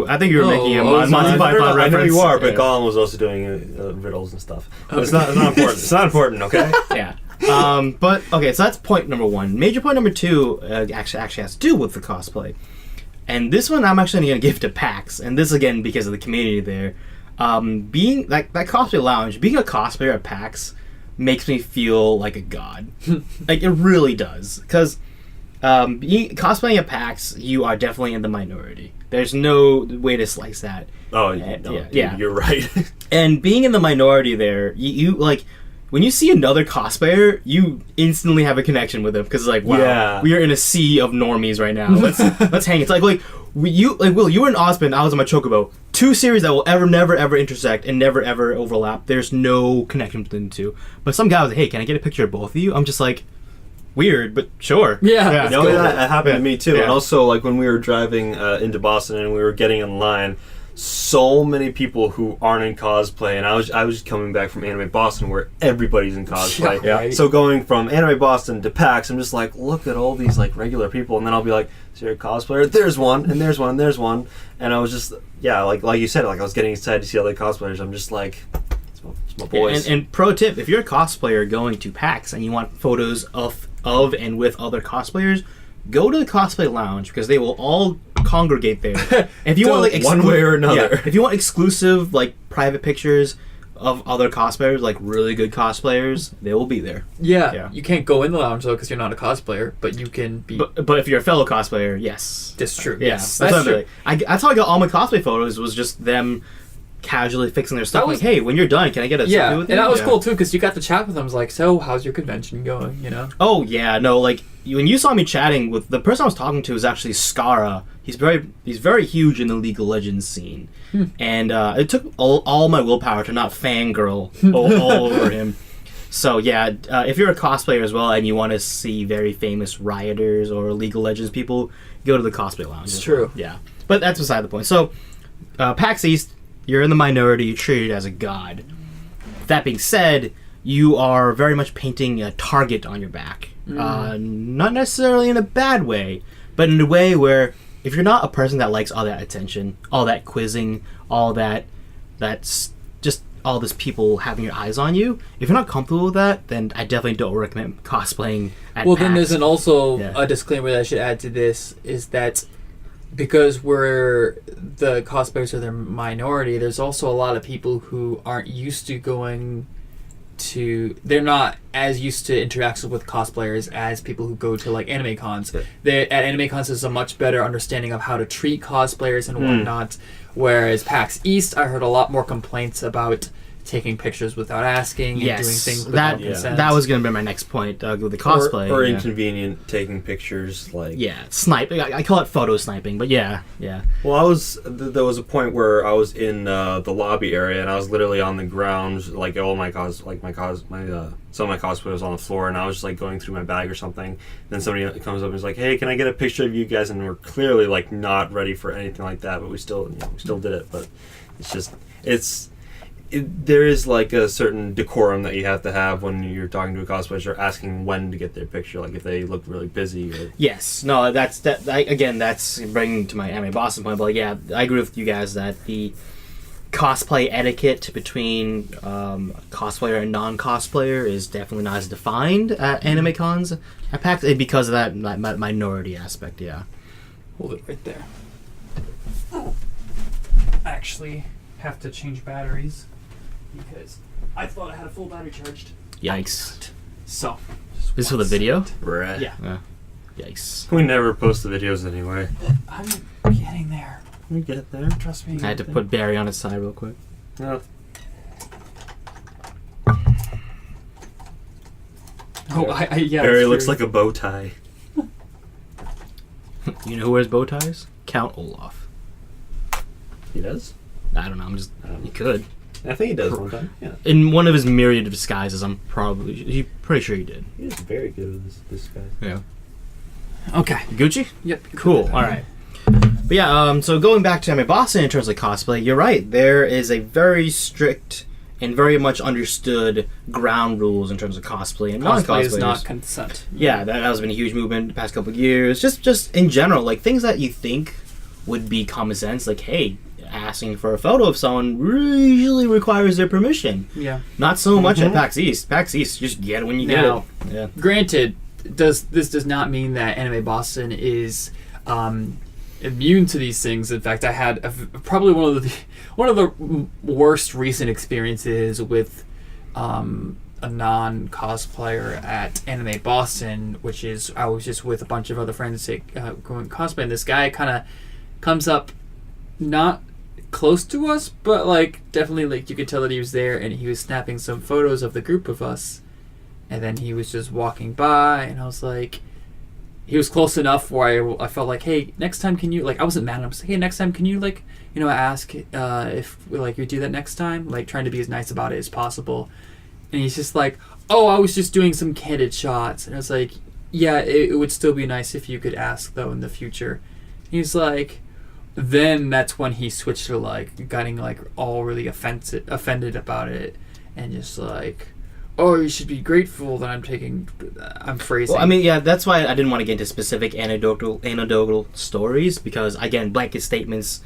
I think you were making a Monty Python reference. I know you are, but Gollum was also doing riddles and stuff. But it's not important. It's not important, okay? Yeah. But okay, so that's point number 1. Major point number 2 actually has to do with the cosplay, and this one I'm actually going to give to PAX, and this again because of the community there. Being that cosplay lounge, being a cosplayer at PAX makes me feel like a god. Like it really does, because cosplaying at PAX, you are definitely in the minority. There's no way to slice that. Oh, you're right. And being in the minority there, you like, when you see another cosplayer, you instantly have a connection with them, because it's like, wow, we are in a sea of normies right now. Let's hang. It's like Will, you were in Osmond, I was on my Chocobo. 2 series that will never ever intersect and never ever overlap. There's no connection between the two. But some guy was like, hey, can I get a picture of both of you? I'm just like, weird, but sure. Yeah. No, that happened to me too. Yeah. And also, like, when we were driving into Boston and we were getting in line, so many people who aren't in cosplay, and I was coming back from Anime Boston where everybody's in cosplay. Yeah. So going from Anime Boston to PAX, I'm just like, look at all these like regular people, and then I'll be like, is there a cosplayer? There's one, and there's one, and there's one, and I was just like you said, like I was getting excited to see other cosplayers. I'm just like, it's my boys. And pro tip, if you're a cosplayer going to PAX and you want photos of and with other cosplayers, go to the cosplay lounge, because they will all congregate there. If you want like one way or another, if you want exclusive like private pictures of other cosplayers, like really good cosplayers, they will be there. Yeah. You can't go in the lounge though because you're not a cosplayer, but you can be. But if you're a fellow cosplayer, yes, that's true. Yeah, yes, that's true. That's how I got all my cosplay photos. Was just them casually fixing their stuff. Like, hey, when you're done, can I get a selfie with you? And that was cool too, because you got to chat with them. I was like, so how's your convention going? You know? Oh yeah, no, like when you saw me chatting with the person I was talking to, is actually Skara. He's very huge in the League of Legends scene, and it took all my willpower to not fangirl all over him. So yeah, if you're a cosplayer as well and you want to see very famous rioters or League of Legends people, go to the cosplay lounge. It's true. Yeah, but that's beside the point. So PAX East, you're in the minority, you're treated as a god. That being said, you are very much painting a target on your back. Not necessarily in a bad way, but in a way where if you're not a person that likes all that attention, all that quizzing, that's just all this people having your eyes on you, if you're not comfortable with that, then I definitely don't recommend cosplaying at PAX. Then there's a disclaimer that I should add to this, is that because the cosplayers are the minority, there's also a lot of people who aren't used to they're not as used to interactions with cosplayers as people who go to like anime cons. At anime cons there's a much better understanding of how to treat cosplayers and whatnot, whereas PAX East I heard a lot more complaints about taking pictures without asking and doing things without consent. That was going to be my next point with the cosplay. Or inconvenient taking pictures, like... Yeah, sniping. I call it photo sniping, but yeah. Well, there was a point where I was in the lobby area, and I was literally on the ground, like some of my cosplayers on the floor, and I was just like going through my bag or something. Then somebody comes up and is like, "Hey, can I get a picture of you guys?" And we're clearly like not ready for anything like that, but we still did it. But it's just there is like a certain decorum that you have to have when you're talking to a cosplayer or asking when to get their picture, like if they look really busy. Or... Yes, no, that's bringing to my Anime Boston point. But like, yeah, I agree with you guys that the cosplay etiquette between cosplayer and non-cosplayer is definitely not as defined at anime cons at PAX because of that minority aspect. Yeah, hold it right there. I actually have to change batteries because I thought I had a full battery charged. Yikes! So this is for the video. Bruh. Yeah. Yikes! We never post the videos anyway. I'm getting there. We get there. Trust me. I had to put Barry on his side real quick. No. Barry looks like a bow tie. You know who wears bow ties? Count Olaf. He does? I don't know. He could. I think he does one time. Yeah. In one of his myriad of disguises, pretty sure he did. He's very good with this guy. Yeah. Okay. Gucci? Yep. Cool. All right. But yeah, so going back to anime Boston in terms of cosplay, you're right. There is a very strict and very much understood ground rules in terms of cosplay and cosplay is non-cosplayers. not consent. Yeah, that has been a huge movement the past couple of years. Just in general, like things that you think would be common sense, like hey, asking for a photo of someone usually requires their permission. Yeah. Not so much at Pax East. Pax East, just get it when you get it. Yeah. Granted, this does not mean that Anime Boston is immune to these things. In fact, I had probably one of the worst recent experiences with a non-cosplayer at Anime Boston, which is I was just with a bunch of other friends going cosplay, and this guy kind of comes up, not close to us, but like definitely like you could tell that he was there, and he was snapping some photos of the group of us, and then he was just walking by, and I was like, he was close enough where I felt like, hey, next time can you, like, I wasn't mad at him. I was like, hey, next time can you, like, you know, ask if, like, you do that next time? Like, trying to be as nice about it as possible. And he's just like, oh, I was just doing some candid shots. And I was like, yeah, it would still be nice if you could ask, though, in the future. He's like, then that's when he switched to, like, getting, like, all really offended about it. And just, like, oh, you should be grateful that I'm phrasing. Well, I mean, yeah, that's why I didn't want to get into specific anecdotal stories, because, again, blanket statements,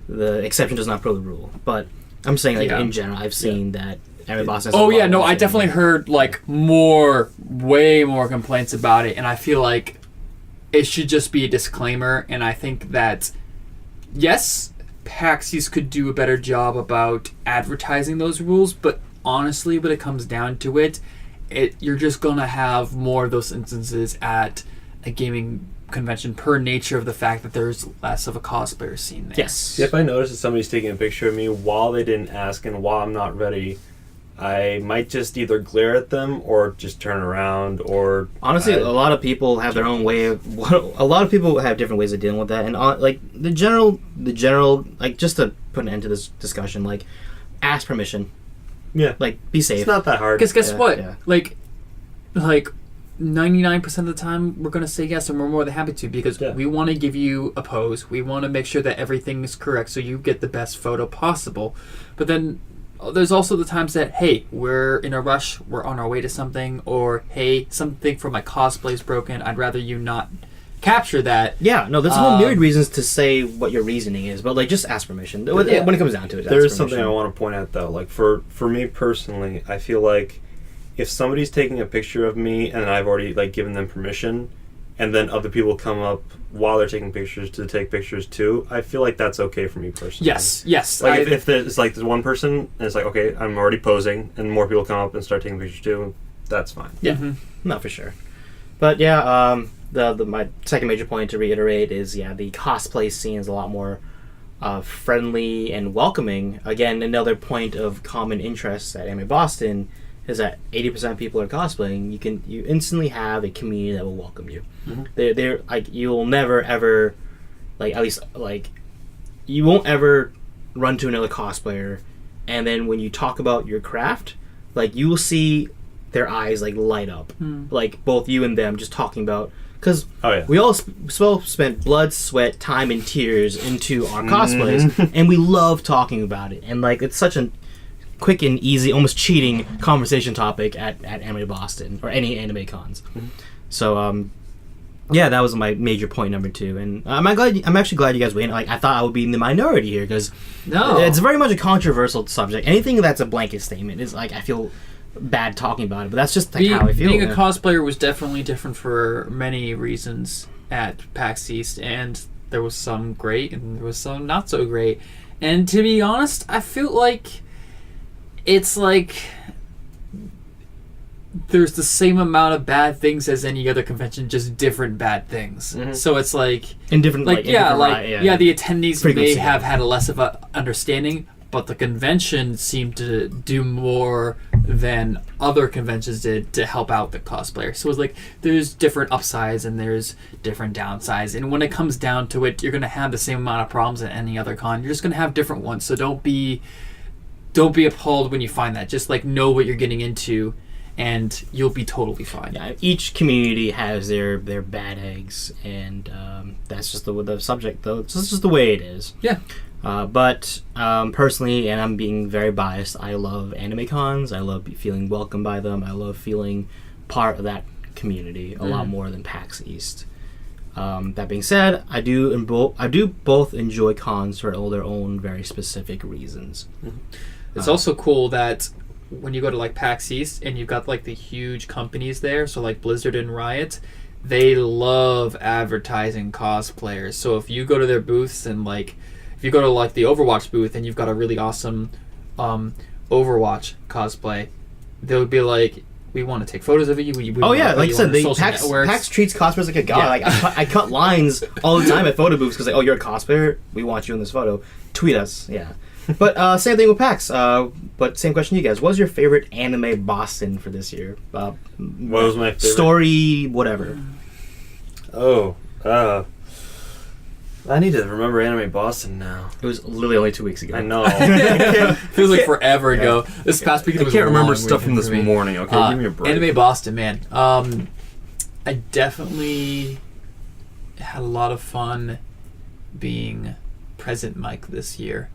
the exception does not prove the rule. But I'm saying, like, in general, I've seen that Anime Boston... Oh, yeah, no, I definitely heard, like, way more complaints about it, and I feel like it should just be a disclaimer, and I think that, yes, Pax East could do a better job about advertising those rules, but honestly, when it comes down to it, you're just gonna have more of those instances at a gaming convention per nature of the fact that there's less of a cosplayer scene there. Yes. If I notice that somebody's taking a picture of me while they didn't ask and while I'm not ready, I might just either glare at them or just turn around or... Honestly, a lot of people have their own way of... A lot of people have different ways of dealing with that. And, like, the general... Like, just to put an end to this discussion, like, ask permission. Yeah. Like, be safe. It's not that hard. Because guess what? Yeah. Like 99% of the time, we're going to say yes, and we're more than happy to, because we want to give you a pose. We want to make sure that everything is correct so you get the best photo possible. But then there's also the times that, hey, we're in a rush, we're on our way to something, or, hey, something for my cosplay is broken, I'd rather you not capture that. Yeah, no, there's a whole myriad reasons to say what your reasoning is, but, like, just ask permission. When it comes down to it, there is something I want to point out, though. Like, for me personally, I feel like if somebody's taking a picture of me and I've already, like, given them permission, and then other people come up while they're taking pictures to take pictures too, I feel like that's okay for me personally. Yes. Like, if there's, like, there's one person and it's like, okay, I'm already posing, and more people come up and start taking pictures too, that's fine. Yeah, no, for sure. But, yeah, my second major point to reiterate is, the cosplay scene is a lot more friendly and welcoming. Again, another point of common interest at Anime Boston is that 80% of people are cosplaying. You instantly have a community that will welcome you. They're like, you'll never ever, like, at least, like, you won't ever run to another cosplayer, and then when you talk about your craft, like, you will see their eyes, like, light up, like, both you and them just talking about, because we all spent blood, sweat, time, and tears into our cosplays, and we love talking about it, and, like, it's such a quick and easy, almost cheating conversation topic at Anime Boston or any anime cons. So that was my major point number 2, and I'm actually glad you guys went. Like, I thought I would be in the minority here, because it's very much a controversial subject. Anything that's a blanket statement is, like, I feel bad talking about it, but that's just, like, how I feel. Being a cosplayer was definitely different for many reasons at Pax East, and there was some great and there was some not so great. And to be honest, I feel like it's like there's the same amount of bad things as any other convention, just different bad things. So it's like in different, like, the attendees may have had a less of a understanding, but the convention seemed to do more than other conventions did to help out the cosplayer. So it's like there's different upsides and there's different downsides, and when it comes down to it, you're going to have the same amount of problems at any other con. You're just going to have different ones. So don't be appalled when you find that. Just, like, know what you're getting into, and you'll be totally fine. Yeah, each community has their bad eggs, and that's just the subject, though. It's just the way it is. Yeah. But personally, and I'm being very biased, I love anime cons. I love feeling welcomed by them. I love feeling part of that community a lot more than PAX East. That being said, I do both enjoy cons for all their own very specific reasons. It's also cool that when you go to like PAX East and you've got like the huge companies there, so like Blizzard and Riot, they love advertising cosplayers. So if you go to their booths and like if you go to like the Overwatch booth and you've got a really awesome Overwatch cosplay, they would be like, we want to take photos of you. Like you said, PAX treats cosplayers like a god. Yeah. Like I cut lines all the time at photo booths because like, oh, you're a cosplayer, we want you in this photo. Tweet us, yeah. But same thing with PAX. But same question to you guys. What was your favorite anime Boston for this year? What was my favorite? Story, whatever. I need to remember Anime Boston now. It was literally only 2 weeks ago. I know. Feels like forever ago. This past week I can't remember stuff from this morning. Okay, give me a break. Anime Boston, man. I definitely had a lot of fun being present mic this year.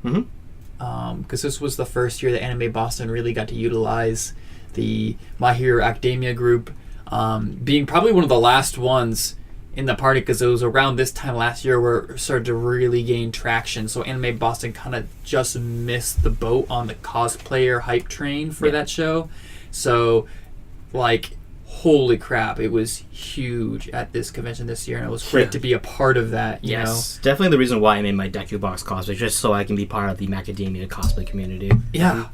Because this was the first year that Anime Boston really got to utilize the My Hero Academia group, being probably one of the last ones in the party, because it was around this time last year where it started to really gain traction. So Anime Boston kind of just missed the boat on the cosplayer hype train for that show. So, like, holy crap, it was huge at this convention this year, and it was great to be a part of that. You know? Definitely the reason why I made my Deku Box cosplay, just so I can be part of the Macadamia cosplay community. Yeah.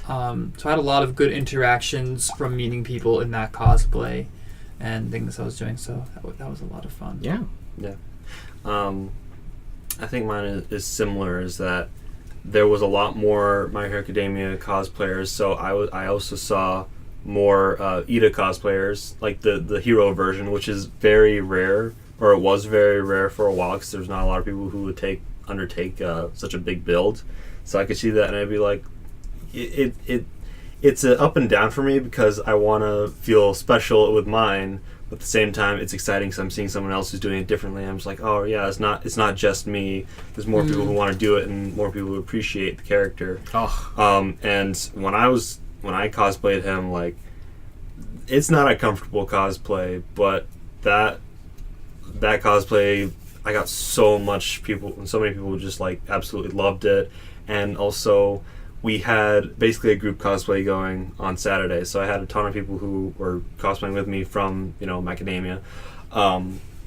So I had a lot of good interactions from meeting people in that cosplay and things I was doing, so that was a lot of fun. Yeah. I think mine is similar, is that there was a lot more My Hero Academia cosplayers, so I also saw more Ida cosplayers, like the hero version, which is very rare, or it was very rare for a while, because there's not a lot of people who would undertake such a big build. So I could see that, and I'd be like, it's an up and down for me, because I want to feel special with mine, but at the same time it's exciting because I'm seeing someone else who's doing it differently. I'm just like, oh yeah, it's not just me. There's more people who want to do it, and more people who appreciate the character. And when I cosplayed him, like, it's not a comfortable cosplay, but that cosplay, I got so many people just like absolutely loved it. And also, we had basically a group cosplay going on Saturday, so I had a ton of people who were cosplaying with me from, Macadamia.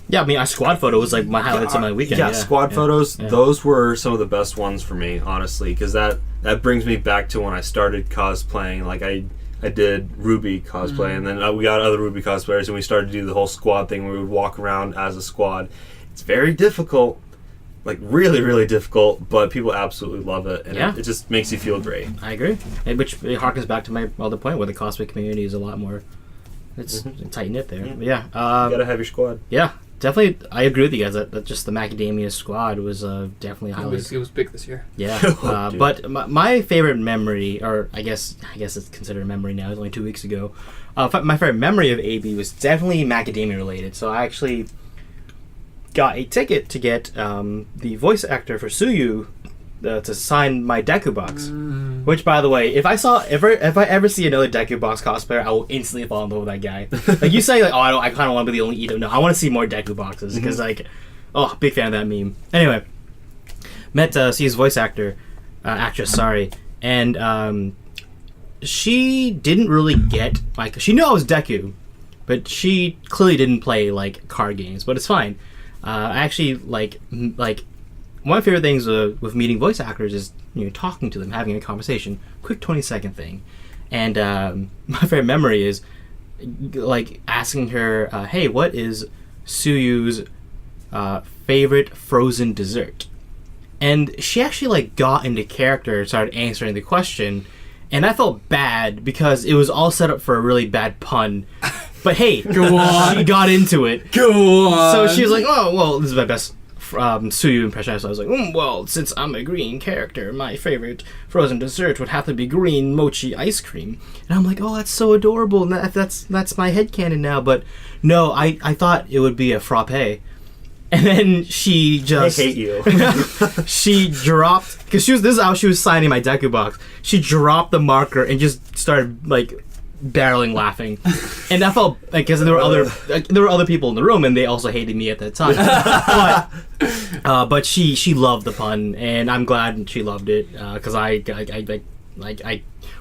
Yeah, I mean, our squad photo was like my highlights of my weekend. Squad photos, those were some of the best ones for me, honestly, because that brings me back to when I started cosplaying. Like, I did Ruby cosplay, and then we got other Ruby cosplayers, and we started to do the whole squad thing where we would walk around as a squad. It's very difficult. Like, really, really difficult, but people absolutely love it, and it just makes you feel great. I agree. Which harkens back to my other point, where the cosplay community is a lot more, it's tight-knit there. But you gotta have your squad. Yeah, definitely, I agree with you guys that just the Macadamia squad was definitely a highlight. It was big this year. Yeah, but my favorite memory, or I guess it's considered a memory now, it was only 2 weeks ago. My favorite memory of AB was definitely Macadamia related, so I actually got a ticket to get the voice actor for Suyu to sign my Deku Box. Which, by the way, if I ever see another Deku Box cosplayer, I will instantly fall in love with that guy. Like, you say, like, oh, I kind of want to be the only Ito. No, I want to see more Deku Boxes, because big fan of that meme. Anyway, met Suyu's voice actress, and she didn't really get, like, she knew I was Deku, but she clearly didn't play like card games. But it's fine. I actually like one of my favorite things with meeting voice actors is talking to them, having a conversation, quick 20-second thing. And my favorite memory is like asking her, hey, what is Suyu's favorite frozen dessert? And she actually like got into character and started answering the question, and I felt bad because it was all set up for a really bad pun. But hey, go on. She got into it. Go on. So she was like, oh, well, this is my best Suyu impression. So I was like, well, since I'm a green character, my favorite frozen dessert would have to be green mochi ice cream. And I'm like, oh, that's so adorable. And that's my headcanon now. But no, I thought it would be a frappe. And then she just... I hate you. She dropped... Because this is how she was signing my Deku box. She dropped the marker and just started, like, barreling laughing. And I felt... like, because there were other people in the room, and they also hated me at that time. But she loved the pun, and I'm glad she loved it. Because I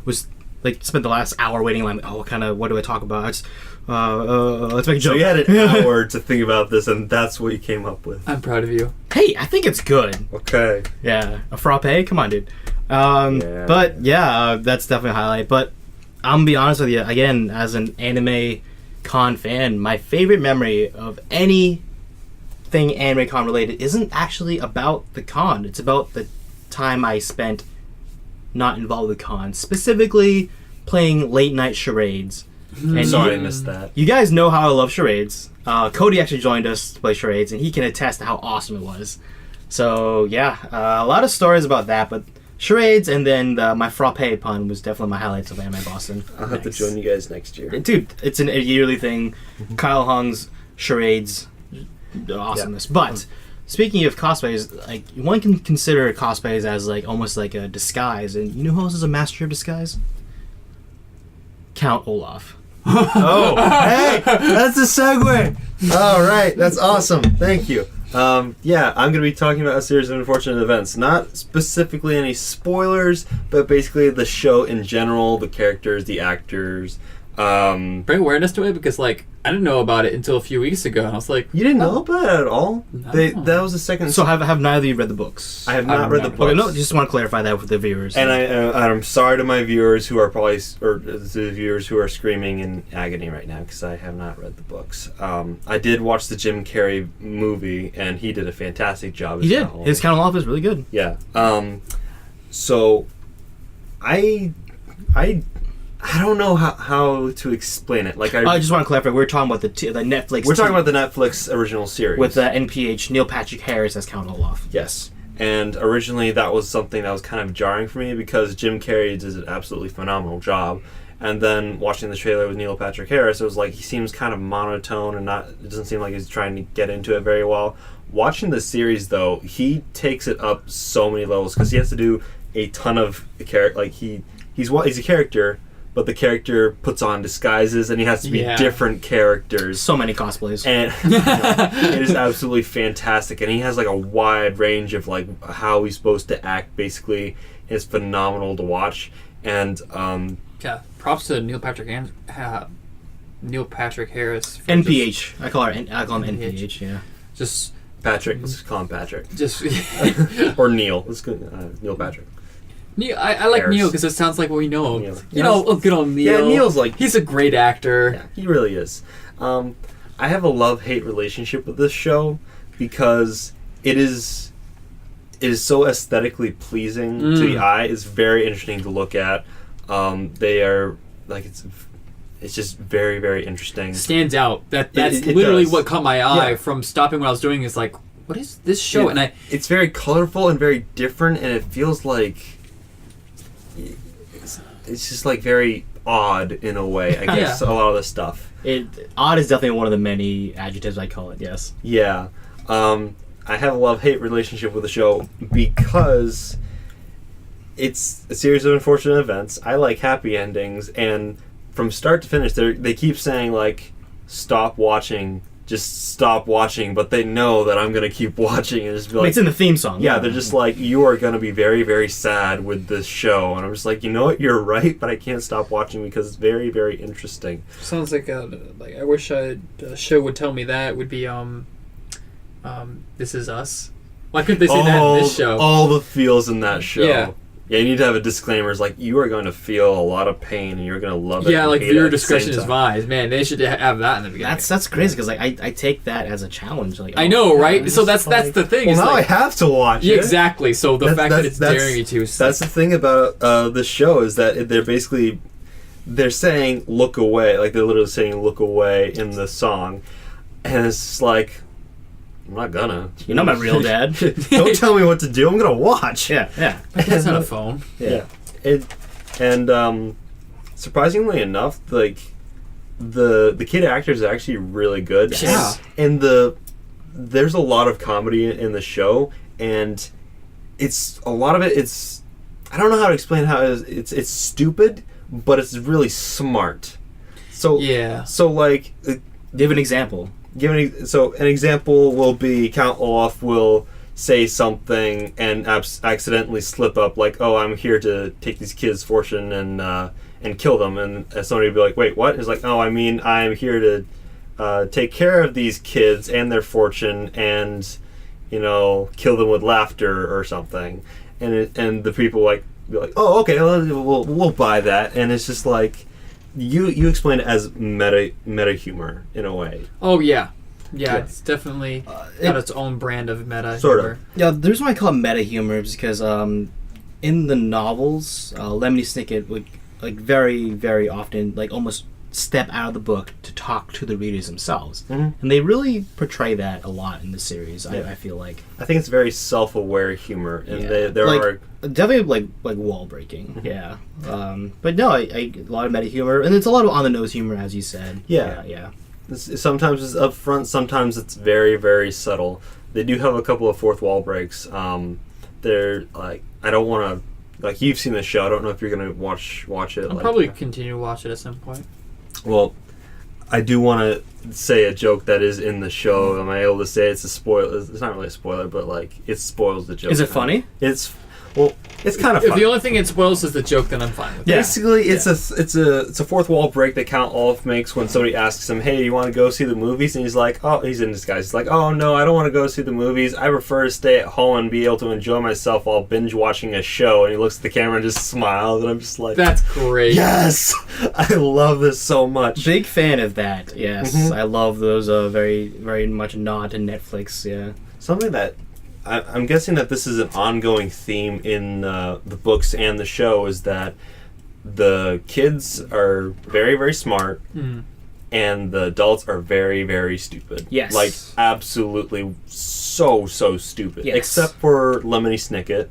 was... like, spent the last hour waiting, like, oh, what do I talk about? Let's make a joke. So you had an hour to think about this, and that's what you came up with. I'm proud of you. Hey, I think it's good. Okay. Yeah, a frappe? Come on, dude. But yeah, that's definitely a highlight. But I'm gonna be honest with you, again, as an anime con fan, my favorite memory of anything anime con related isn't actually about the con. It's about the time I spent not involved with the con, specifically playing late night charades. And sorry I missed that. You guys know how I love charades. Cody actually joined us to play charades, and he can attest to how awesome it was. So yeah, a lot of stories about that, but charades and then my frappe pun was definitely my highlights of Anime Boston. I'll have to join you guys next year. Dude, it's a yearly thing. Kyle Hung's charades, awesomeness. Yeah. But speaking of cosplays, like one can consider cosplays as like almost like a disguise, and you know who else is a master of disguise? Count Olaf. Oh, hey, that's a segue. All right, that's awesome. Thank you. Yeah, I'm going to be talking about a series of unfortunate events. Not specifically any spoilers, but basically the show in general, the characters, the actors. Bring awareness to it, because like I didn't know about it until a few weeks ago, and I was like, you didn't know about it at all? No. That was the second. So have neither of you read the books? I have not read the books. Okay, no, just want to clarify that with the viewers. And I'm sorry to my viewers who are probably, or the viewers who are screaming in agony right now, because I have not read the books. I did watch the Jim Carrey movie, and he did a fantastic job. He did. His Count Olaf is really good. Yeah. So I don't know how to explain it. Like I just want to clarify. We're talking about the Netflix. We're talking about the Netflix original series with NPH Neil Patrick Harris as Count Olaf. Yes, and originally that was something that was kind of jarring for me because Jim Carrey does an absolutely phenomenal job, and then watching the trailer with Neil Patrick Harris, it was like he seems kind of monotone and it doesn't seem like he's trying to get into it very well. Watching the series though, he takes it up so many levels because he has to do a ton of character. Like he's a character. But the character puts on disguises, and he has to be different characters. So many cosplays, and it is absolutely fantastic. And he has like a wide range of like how he's supposed to act. Basically, it's phenomenal to watch. And props to Neil Patrick Harris. NPH. I call him NPH. Yeah, just Patrick. Let's call him Patrick. Just or Neil. Let's go Neil Patrick. Neil, I like Neil because it sounds like what we know him. Neil. You know, good old Neil. Yeah, Neil's like... He's a great actor. Yeah, he really is. I have a love-hate relationship with this show because it is so aesthetically pleasing to the eye. It's very interesting to look at. They are... like it's just very, very interesting. Stands out. That's literally what caught my eye from stopping what I was doing. Is like, what is this show? It's very colorful and very different, and it feels like... It's just like very odd in a way, I guess. A lot of the stuff. Odd is definitely one of the many adjectives I call it. Yes. Yeah, I have a love-hate relationship with the show because it's a series of unfortunate events. I like happy endings, and from start to finish, they keep saying like, "Stop watching." Just stop watching, but they know that I'm gonna keep watching and just be like, it's in the theme song. Yeah, they're just like, you are gonna be very, very sad with this show, and I'm just like, you know what, you're right, but I can't stop watching because it's very, very interesting. Sounds like I wish a show would tell me that would be This Is Us. Why couldn't they say that in this show? All the feels in that show. Yeah, you need to have a disclaimer. It's like, you are going to feel a lot of pain, and you're going to love it. Yeah, like viewer discretion is advised. Man, they should have that in the beginning. That's crazy, because like I take that as a challenge. Like, I know, right? So that's the thing. Well, now I have to watch it. Exactly. So the fact that it's daring you to. That's the thing about the show, is that they're saying look away. Like, they're literally saying look away in the song. And it's just like, I'm not gonna. You're not my real dad. Don't tell me what to do. I'm gonna watch. Yeah. My dad's on a phone. Yeah. Surprisingly enough, like the kid actors are actually really good. Yeah. And there's a lot of comedy in the show, and it's a lot of it. It's I don't know how to explain how it's stupid, but it's really smart. So yeah. So like, give an example. So an example will be Count Olaf will say something and accidentally slip up like, "Oh, I'm here to take these kids' fortune and kill them," and somebody will be like, "Wait, what?" It's like, "Oh, I mean, I'm here to take care of these kids and their fortune and kill them with laughter or something," and the people be like, "Oh, okay, we'll buy that," and it's just like. You explain it as meta humor in a way. Oh yeah. It's definitely got its own brand of meta sort humor. of. Yeah, the reason why I call it meta humor is because in the novels, Lemony Snicket would very, very often almost step out of the book to talk to the readers themselves, and they really portray that a lot in the series. Yeah. I feel like. I think it's very self-aware humor, and there are definitely wall breaking. Yeah, but no, a lot of meta humor, and it's a lot of on the nose humor, as you said. Yeah. Sometimes it's upfront, sometimes it's very, very subtle. They do have a couple of fourth wall breaks. They're I don't want to you've seen the show. I don't know if you're gonna watch it. I'll probably continue to watch it at some point. Well, I do want to say a joke that is in the show. Am I able to say it's a spoiler? It's not really a spoiler, but it spoils the joke. Is it funny? It's kind of funny. If funny. the only thing it spoils is the joke, then I'm fine with it. Basically, it's a fourth wall break that Count Olaf makes when somebody asks him, "Hey, you want to go see the movies?" And he's like, "Oh," he's in disguise. He's like, "Oh no, I don't want to go see the movies. I prefer to stay at home and be able to enjoy myself while binge watching a show." And he looks at the camera and just smiles, and I'm just like, "That's great." Yes, I love this so much. Big fan of that. Yes, I love those. Very, very much nod to Netflix. Yeah, something that. I'm guessing that this is an ongoing theme in the books and the show is that the kids are very, very smart and the adults are very, very stupid. Yes. Absolutely so stupid. Yes. Except for Lemony Snicket.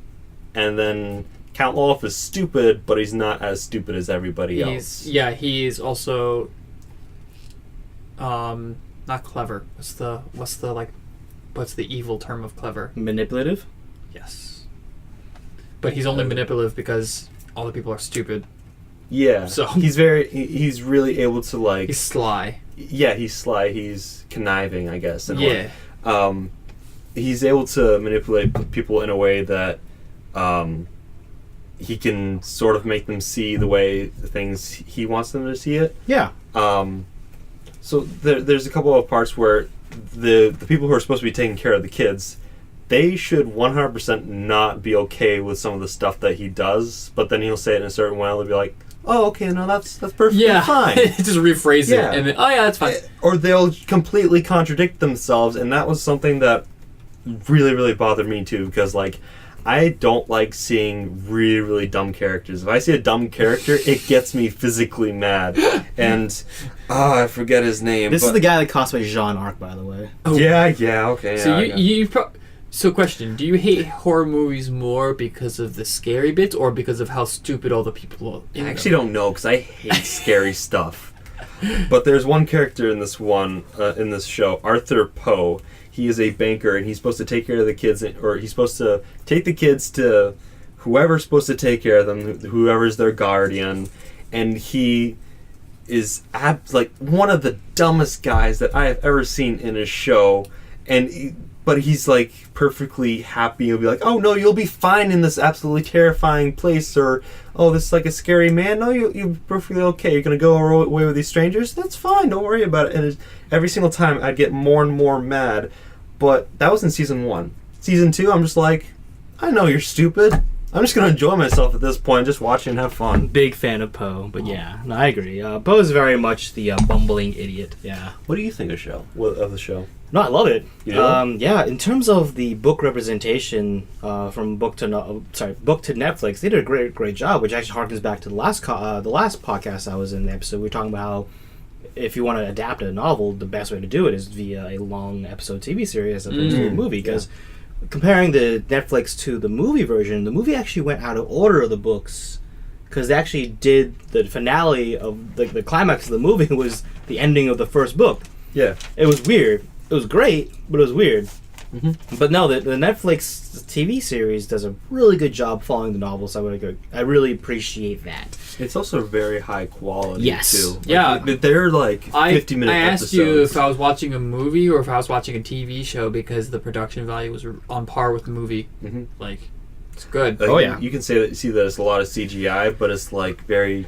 And then Count Olaf is stupid, but he's not as stupid as everybody else. Yeah, he's also not clever. What's the evil term of clever? Manipulative? Yes. But he's only manipulative because all the people are stupid. Yeah. So he's really able to he's sly. Yeah, he's sly. He's conniving, I guess. Yeah. He's able to manipulate people in a way that he can sort of make them see the way things he wants them to see it. Yeah. So there's a couple of parts where the people who are supposed to be taking care of the kids, they should 100% not be okay with some of the stuff that he does, but then he'll say it in a certain way, and they'll be like, "Oh, okay, no, that's perfectly fine." Just rephrase it, and then, "Oh yeah, that's fine." Or they'll completely contradict themselves, and that was something that really, really bothered me too, because I don't like seeing really, really dumb characters. If I see a dumb character, it gets me physically mad. And, I forget his name. This is the guy that cosplays Jean Arc, by the way. Oh. Yeah, okay. So so question, do you hate horror movies more because of the scary bits or because of how stupid all the people are in I actually don't know, because I hate scary stuff. But there's one character in this show, Arthur Poe. He is a banker, and he's supposed to take care of the kids, or he's supposed to take the kids to whoever's supposed to take care of them, whoever's their guardian, and he is one of the dumbest guys that I have ever seen in a show, but he's perfectly happy. He'll be like, "Oh no, you'll be fine in this absolutely terrifying place," or, "Oh, this is a scary man. No, you're perfectly okay. You're gonna go away with these strangers. That's fine. Don't worry about it." And every single time, I'd get more and more mad. But that was in season 1. Season 2, I'm just like, I know you're stupid. I'm just gonna enjoy myself at this point, just watching and have fun. Big fan of Poe, but yeah, no, I agree. Poe is very much the bumbling idiot. Yeah. What do you think of the show? No, I love it. You do? Yeah, in terms of the book representation from book to Netflix, they did a great job, which actually harkens back to the last podcast I was in. The episode we were talking about how if you want to adapt a novel, the best way to do it is via a long episode TV series as opposed to a movie. Because comparing the Netflix to the movie version, the movie actually went out of order of the books. Because they actually did the finale of the climax of the movie was the ending of the first book. Yeah. It was weird. It was great, but it was weird. Mm-hmm. But no, the Netflix TV series does a really good job following the novel, so I really appreciate that. It's also very high quality, too. Like, yeah. They're like 50-minute I asked episodes. you if I was watching a movie or if I was watching a TV show because the production value was on par with the movie. Mm-hmm. Like, it's good. Like, you can see that it's a lot of CGI, but it's like very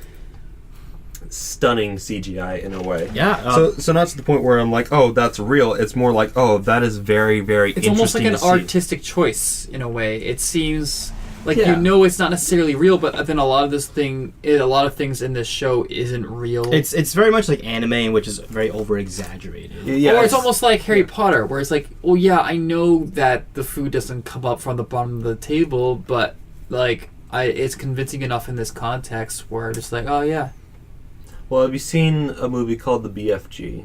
stunning CGI in a way. Yeah. So not to the point where I'm like, oh, that's real. It's more like, oh, that is very, very it's interesting. It's almost like an to see. artistic choice in a way. It seems like it's not necessarily real, but then a lot of things in this show isn't real. It's very much like anime, which is very over exaggerated. Yeah, or it's almost like Harry Potter, where it's like, oh yeah, I know that the food doesn't come up from the bottom of the table, but like it's convincing enough in this context where I'm just like, oh yeah. Well, have you seen a movie called The BFG?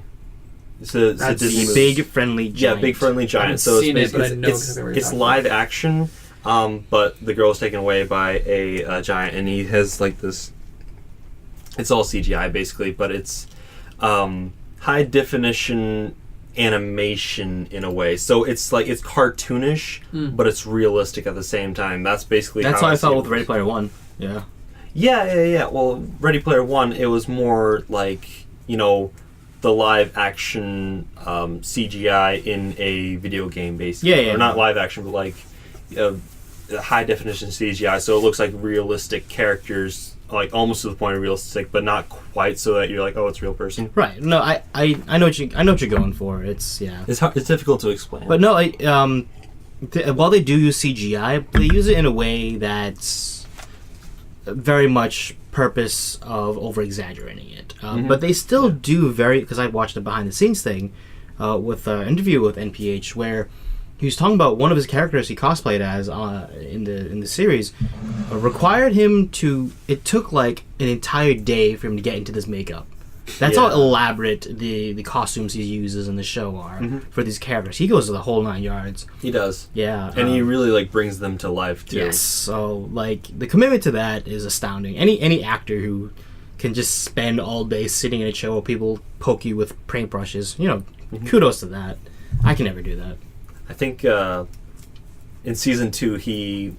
It's a Disney Big Friendly Giant. Yeah, Big Friendly Giant. I haven't seen it, but I know it's live action, but the girl is taken away by a giant, and he has like this. It's all CGI basically, but it's high definition animation in a way. So it's like it's cartoonish, but it's realistic at the same time. That's basically that's how I felt with Ready Player One. Yeah. Yeah. Well, Ready Player One, it was more like, the live action CGI in a video game, basically. Or not live action, but like high definition CGI, so it looks like realistic characters, like almost to the point of realistic, but not quite, so that you're like, oh, it's a real person. Right. No, I know what you're going for. It's It's difficult to explain. But no, while they do use CGI, they use it in a way that's very much purpose of over exaggerating it. But they still do because I watched a behind the scenes thing with an interview with NPH where he was talking about one of his characters he cosplayed as in the series required him to. It took like an entire day for him to get into this makeup. That's how elaborate the costumes he uses in the show are for these characters. He goes to the whole 9 yards. He does. Yeah. And he really like brings them to life too. Yes. So like the commitment to that is astounding. Any actor who can just spend all day sitting in a chair while people poke you with paintbrushes, kudos to that. I can never do that. I think in season 2 he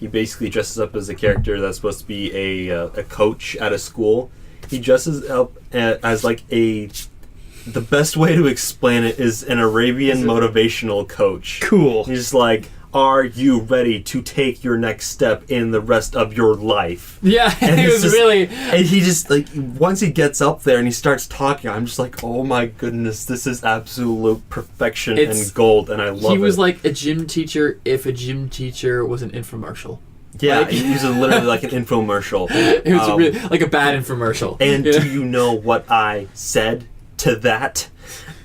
basically dresses up as a character that's supposed to be a coach at a school. He dresses up as like the best way to explain it is an Arabian motivational coach. Cool. He's like, are you ready to take your next step in the rest of your life? Yeah, and he was really... And he just, like, once he gets up there and he starts talking, I'm just like, oh my goodness, this is absolute perfection and gold, and I love it. He was like a gym teacher if a gym teacher was an infomercial. Yeah, he was literally like an infomercial. It was really like a bad infomercial. And do you know what I said to that?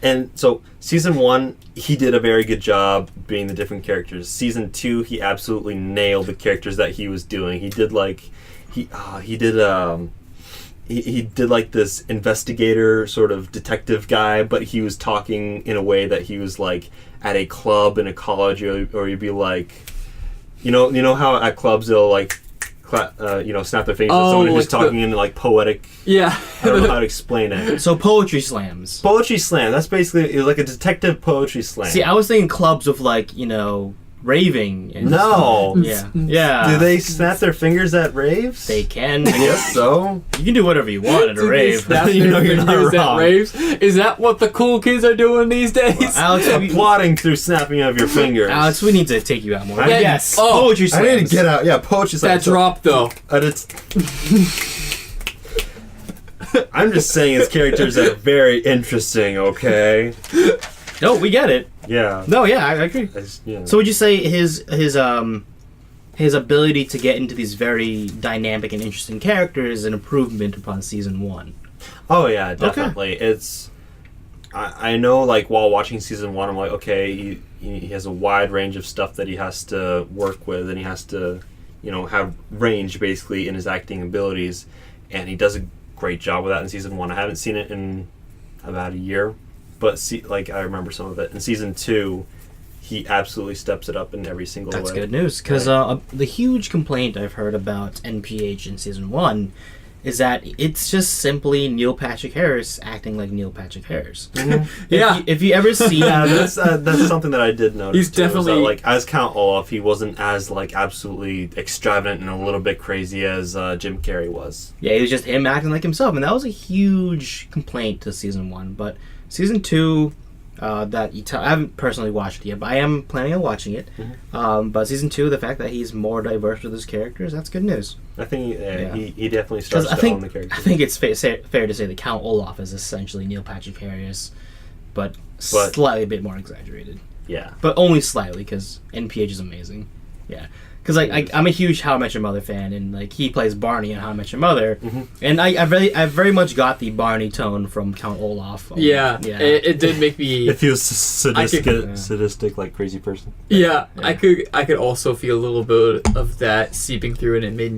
And so, season 1, he did a very good job being the different characters. Season 2, he absolutely nailed the characters that he was doing. He did like he did like this investigator sort of detective guy, but he was talking in a way that he was like at a club in a college, or you'd be like, you know how at clubs they'll like snap their fingers at someone who's talking in like poetic. Yeah. I don't know how to explain it. So poetry slams. Poetry slam. That's basically, it was like a detective poetry slam. See, I was thinking clubs with like, raving. And no. Yeah. Do they snap their fingers at raves? They can. I guess so. You can do whatever you want at a rave. You know you're not wrong. At raves? Is that what the cool kids are doing these days? Well, Alex, applauding through snapping of your fingers. Alex, we need to take you out more. Yes. Poetry slams. I need to get out. Yeah, poetry slams. That drop though. I'm just saying his characters are very interesting, okay? No, we get it. Yeah. No, yeah, I agree. Yeah. So would you say his ability to get into these very dynamic and interesting characters is an improvement upon season 1? Oh yeah, definitely. Okay. I know, like, while watching season 1, I'm like, okay, he has a wide range of stuff that he has to work with, and he has to, have range basically in his acting abilities, and he does a great job with that in season 1. I haven't seen it in about a year, but I remember some of it. In season 2, he absolutely steps it up in every single way. That's good news, because the huge complaint I've heard about NPH in season 1 is that it's just simply Neil Patrick Harris acting like Neil Patrick Harris. Yeah. If you ever see... that's something that I did notice. He's too, definitely... that, like, as Count Olaf, he wasn't as, like, absolutely extravagant and a little bit crazy as Jim Carrey was. Yeah, it was just him acting like himself, and that was a huge complaint to season 1. But season 2... I haven't personally watched it yet, but I am planning on watching it. But season 2, the fact that he's more diverse with his characters, that's good news. I think he definitely starts to own the character. I think it's fair to say that Count Olaf is essentially Neil Patrick Harris, but slightly a bit more exaggerated. Yeah. But only slightly, because NPH is amazing. Yeah. Because I'm a huge How I Met Your Mother fan, and like he plays Barney in How I Met Your Mother, and I very much got the Barney tone from Count Olaf. Yeah. It did make me. If he was sadistic, like crazy person. Yeah, I could also feel a little bit of that seeping through, and it made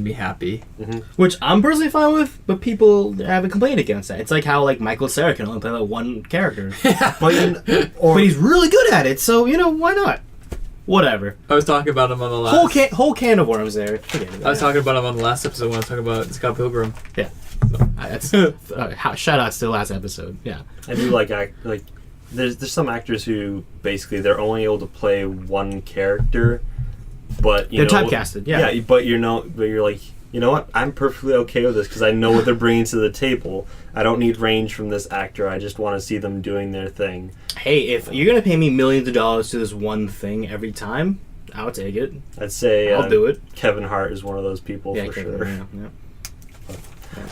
me happy. Which I'm personally fine with, but people have a complaint against that. It's like how like Michael Cera can only play like one character, but he's really good at it. So why not? Whatever. I was talking about him on the last... Whole can of worms there. I was talking about him on the last episode when I was talking about Scott Pilgrim. Yeah. That's shout outs to the last episode. Yeah. I do there's some actors who basically they're only able to play one character, but they're typecasted. Yeah. But you're like, you know what? I'm perfectly okay with this because I know what they're bringing to the table. I don't need range from this actor. I just want to see them doing their thing. Hey, if you're gonna pay me millions of dollars to this one thing every time, I'll take it. I'd say I'll do it. Kevin Hart is one of those people for sure. Yeah.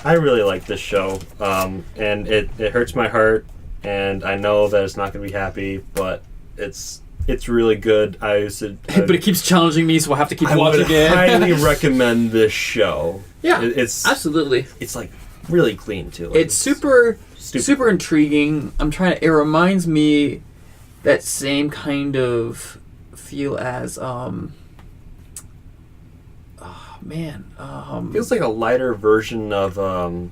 I really like this show, and it hurts my heart, and I know that it's not going to be happy, but it's really good. But it keeps challenging me, so I'll have to keep watching it. I would highly recommend this show. Yeah, it's absolutely. It's like really clean too. Like, it's super intriguing. It reminds me that same kind of feel as feels like a lighter version of the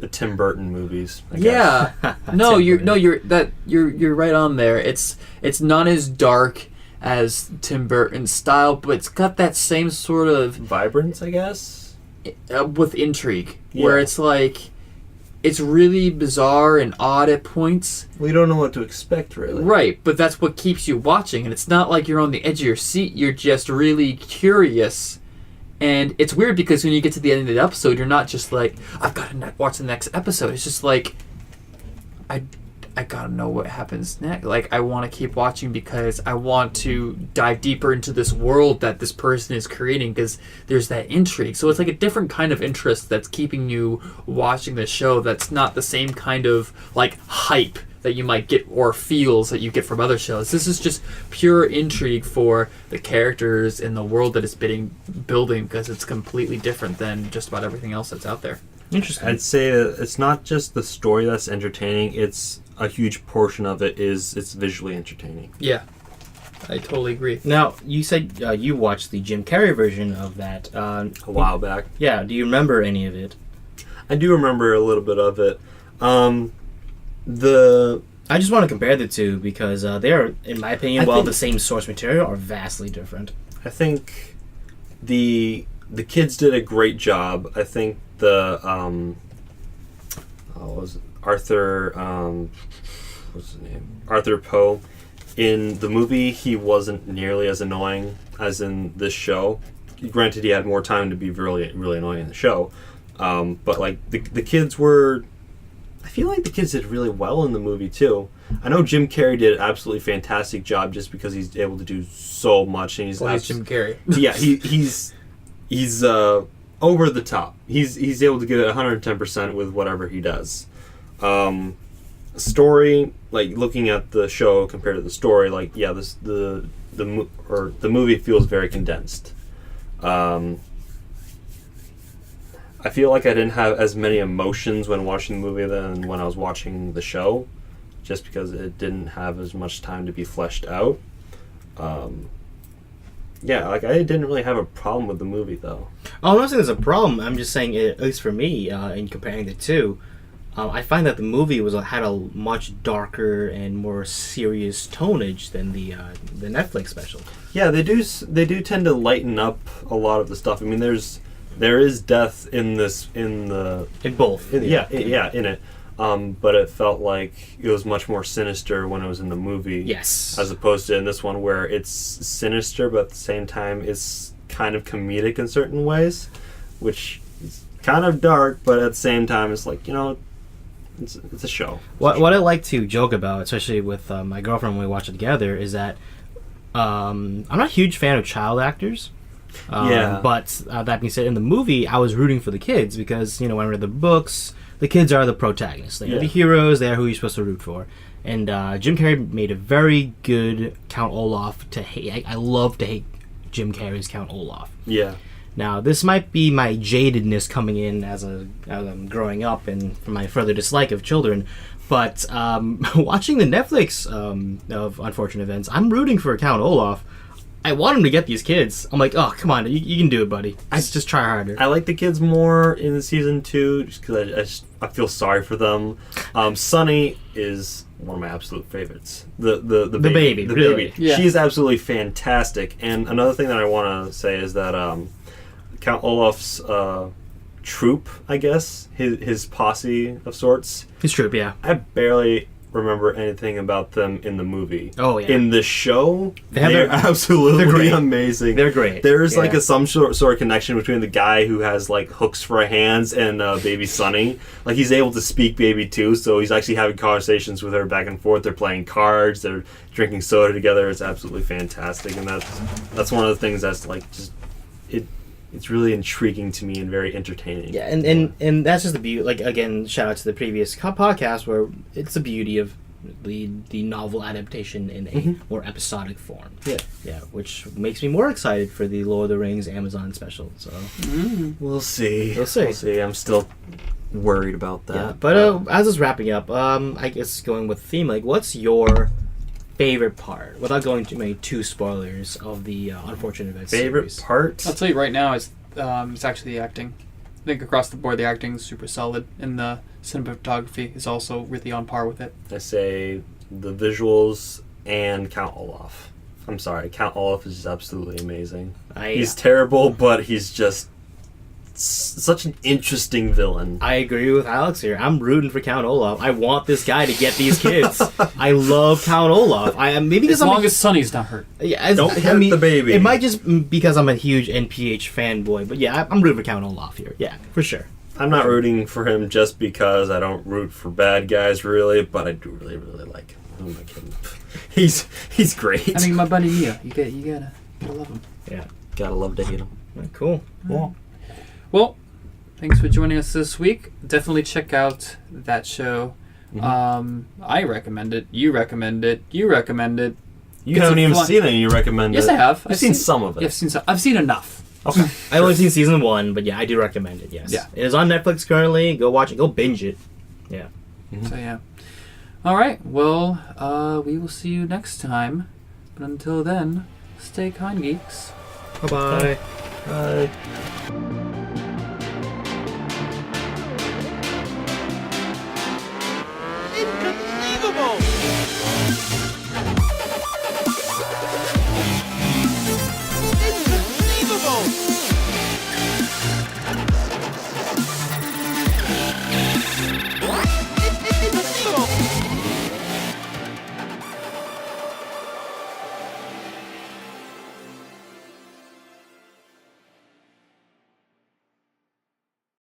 Tim Burton movies. Yeah. You're right on there. It's not as dark as Tim Burton's style, but it's got that same sort of vibrance, I guess, with intrigue, where it's like it's really bizarre and odd at points. We don't know what to expect, really. Right, but that's what keeps you watching, and it's not like you're on the edge of your seat. You're just really curious. And it's weird because when you get to the end of the episode, you're not just like, I've got to watch the next episode. It's just like, I got to know what happens next. Like, I want to keep watching because I want to dive deeper into this world that this person is creating because there's that intrigue. So it's like a different kind of interest that's keeping you watching the show that's not the same kind of, like, hype that you might get or feels that you get from other shows. This is just pure intrigue for the characters in the world that it's building because it's completely different than just about everything else that's out there. Interesting. I'd say it's not just the story that's entertaining, it's a huge portion of it is it's visually entertaining. Yeah, I totally agree. Now, you said you watched the Jim Carrey version of that a while back. Yeah, do you remember any of it? I do remember a little bit of it. I just want to compare the two because they are, in my opinion, while the same source material, are vastly different. I think the kids did a great job. I think what's his name? Arthur Poe. In the movie, he wasn't nearly as annoying as in this show. Granted, he had more time to be really, really annoying in the show. But like the kids were... I feel like the kids did really well in the movie too. I know Jim Carrey did an absolutely fantastic job just because he's able to do so much, and he's Jim Carrey. Yeah, he's over the top. He's able to give it 110% with whatever he does. Story, like looking at the show compared to the story, like the movie feels very condensed. I feel like I didn't have as many emotions when watching the movie than when I was watching the show, just because it didn't have as much time to be fleshed out. Yeah, like I didn't really have a problem with the movie though. Oh, I'm not saying there's a problem. I'm just saying, at least for me, in comparing the two, I find that the movie had a much darker and more serious tonage than the Netflix special. Yeah, they do tend to lighten up a lot of the stuff. I mean, there is death in both. In it. But it felt like it was much more sinister when it was in the movie. Yes. As opposed to in this one where it's sinister, but at the same time it's kind of comedic in certain ways, which is kind of dark, but at the same time it's like, it's a show. What I like to joke about, especially with my girlfriend when we watch it together, is that I'm not a huge fan of child actors. But that being said, in the movie, I was rooting for the kids because, when I read the books, the kids are the protagonists. They are the heroes. They are who you're supposed to root for. And Jim Carrey made a very good Count Olaf to hate. I love to hate Jim Carrey's Count Olaf. Yeah. Now, this might be my jadedness coming in as I'm growing up and from my further dislike of children, but watching the Netflix of Unfortunate Events, I'm rooting for Count Olaf. I want him to get these kids. I'm like, oh, come on, you can do it, buddy. Just try harder. I like the kids more in season 2 just because I feel sorry for them. Sunny is one of my absolute favorites. The baby. The really? baby. Yeah. She's absolutely fantastic. And another thing that I want to say is that Count Olaf's troop, I guess, his posse of sorts. His troop, yeah. I barely remember anything about them in the movie. Oh, yeah. In the show, they're absolutely amazing. They're great. There's like some sort of connection between the guy who has like hooks for hands and baby Sunny. Like he's able to speak baby too, so he's actually having conversations with her back and forth. They're playing cards. They're drinking soda together. It's absolutely fantastic, and that's one of the things that's like just it's really intriguing to me and very entertaining. Yeah, and that's just the beauty. Like, again, shout out to the previous podcast where it's the beauty of the novel adaptation in a more episodic form. Yeah, which makes me more excited for the Lord of the Rings Amazon special. So we'll see. We'll see. I'm still worried about that. Yeah, but as it's wrapping up, I guess going with the theme, like, what's your favorite part, without going too spoilers, of the Unfortunate Events favorite series? part? I'll tell you right now, it's actually the acting. I think across the board the acting is super solid, and the cinematography is also really on par with it. I say the visuals and Count Olaf. I'm sorry, Count Olaf is just absolutely amazing. He's terrible, but he's just such an interesting villain. I agree with Alex here. I'm rooting for Count Olaf. I want this guy to get these kids. I love Count Olaf. As long as Sonny's not hurt. Yeah, don't hurt the baby. It might just because I'm a huge NPH fanboy, but yeah, I'm rooting for Count Olaf here. Yeah, for sure. I'm not rooting for him just because I don't root for bad guys, really, but I do really, really like him. Who am I kidding? He's great. I mean, my buddy Mia. You gotta love him. Yeah, gotta love to hate him. Cool. Yeah. Well, thanks for joining us this week. Definitely check out that show. I recommend it. You recommend it. You recommend it. You haven't even seen it and you recommend it. Yes, I have. I've seen some of it. I've seen enough. Okay. I've only seen season 1, but yeah, I do recommend it, yes. Yeah. It is on Netflix currently. Go watch it. Go binge it. Yeah. So, yeah. All right. Well, we will see you next time. But until then, stay kind, geeks. Bye-bye. Bye.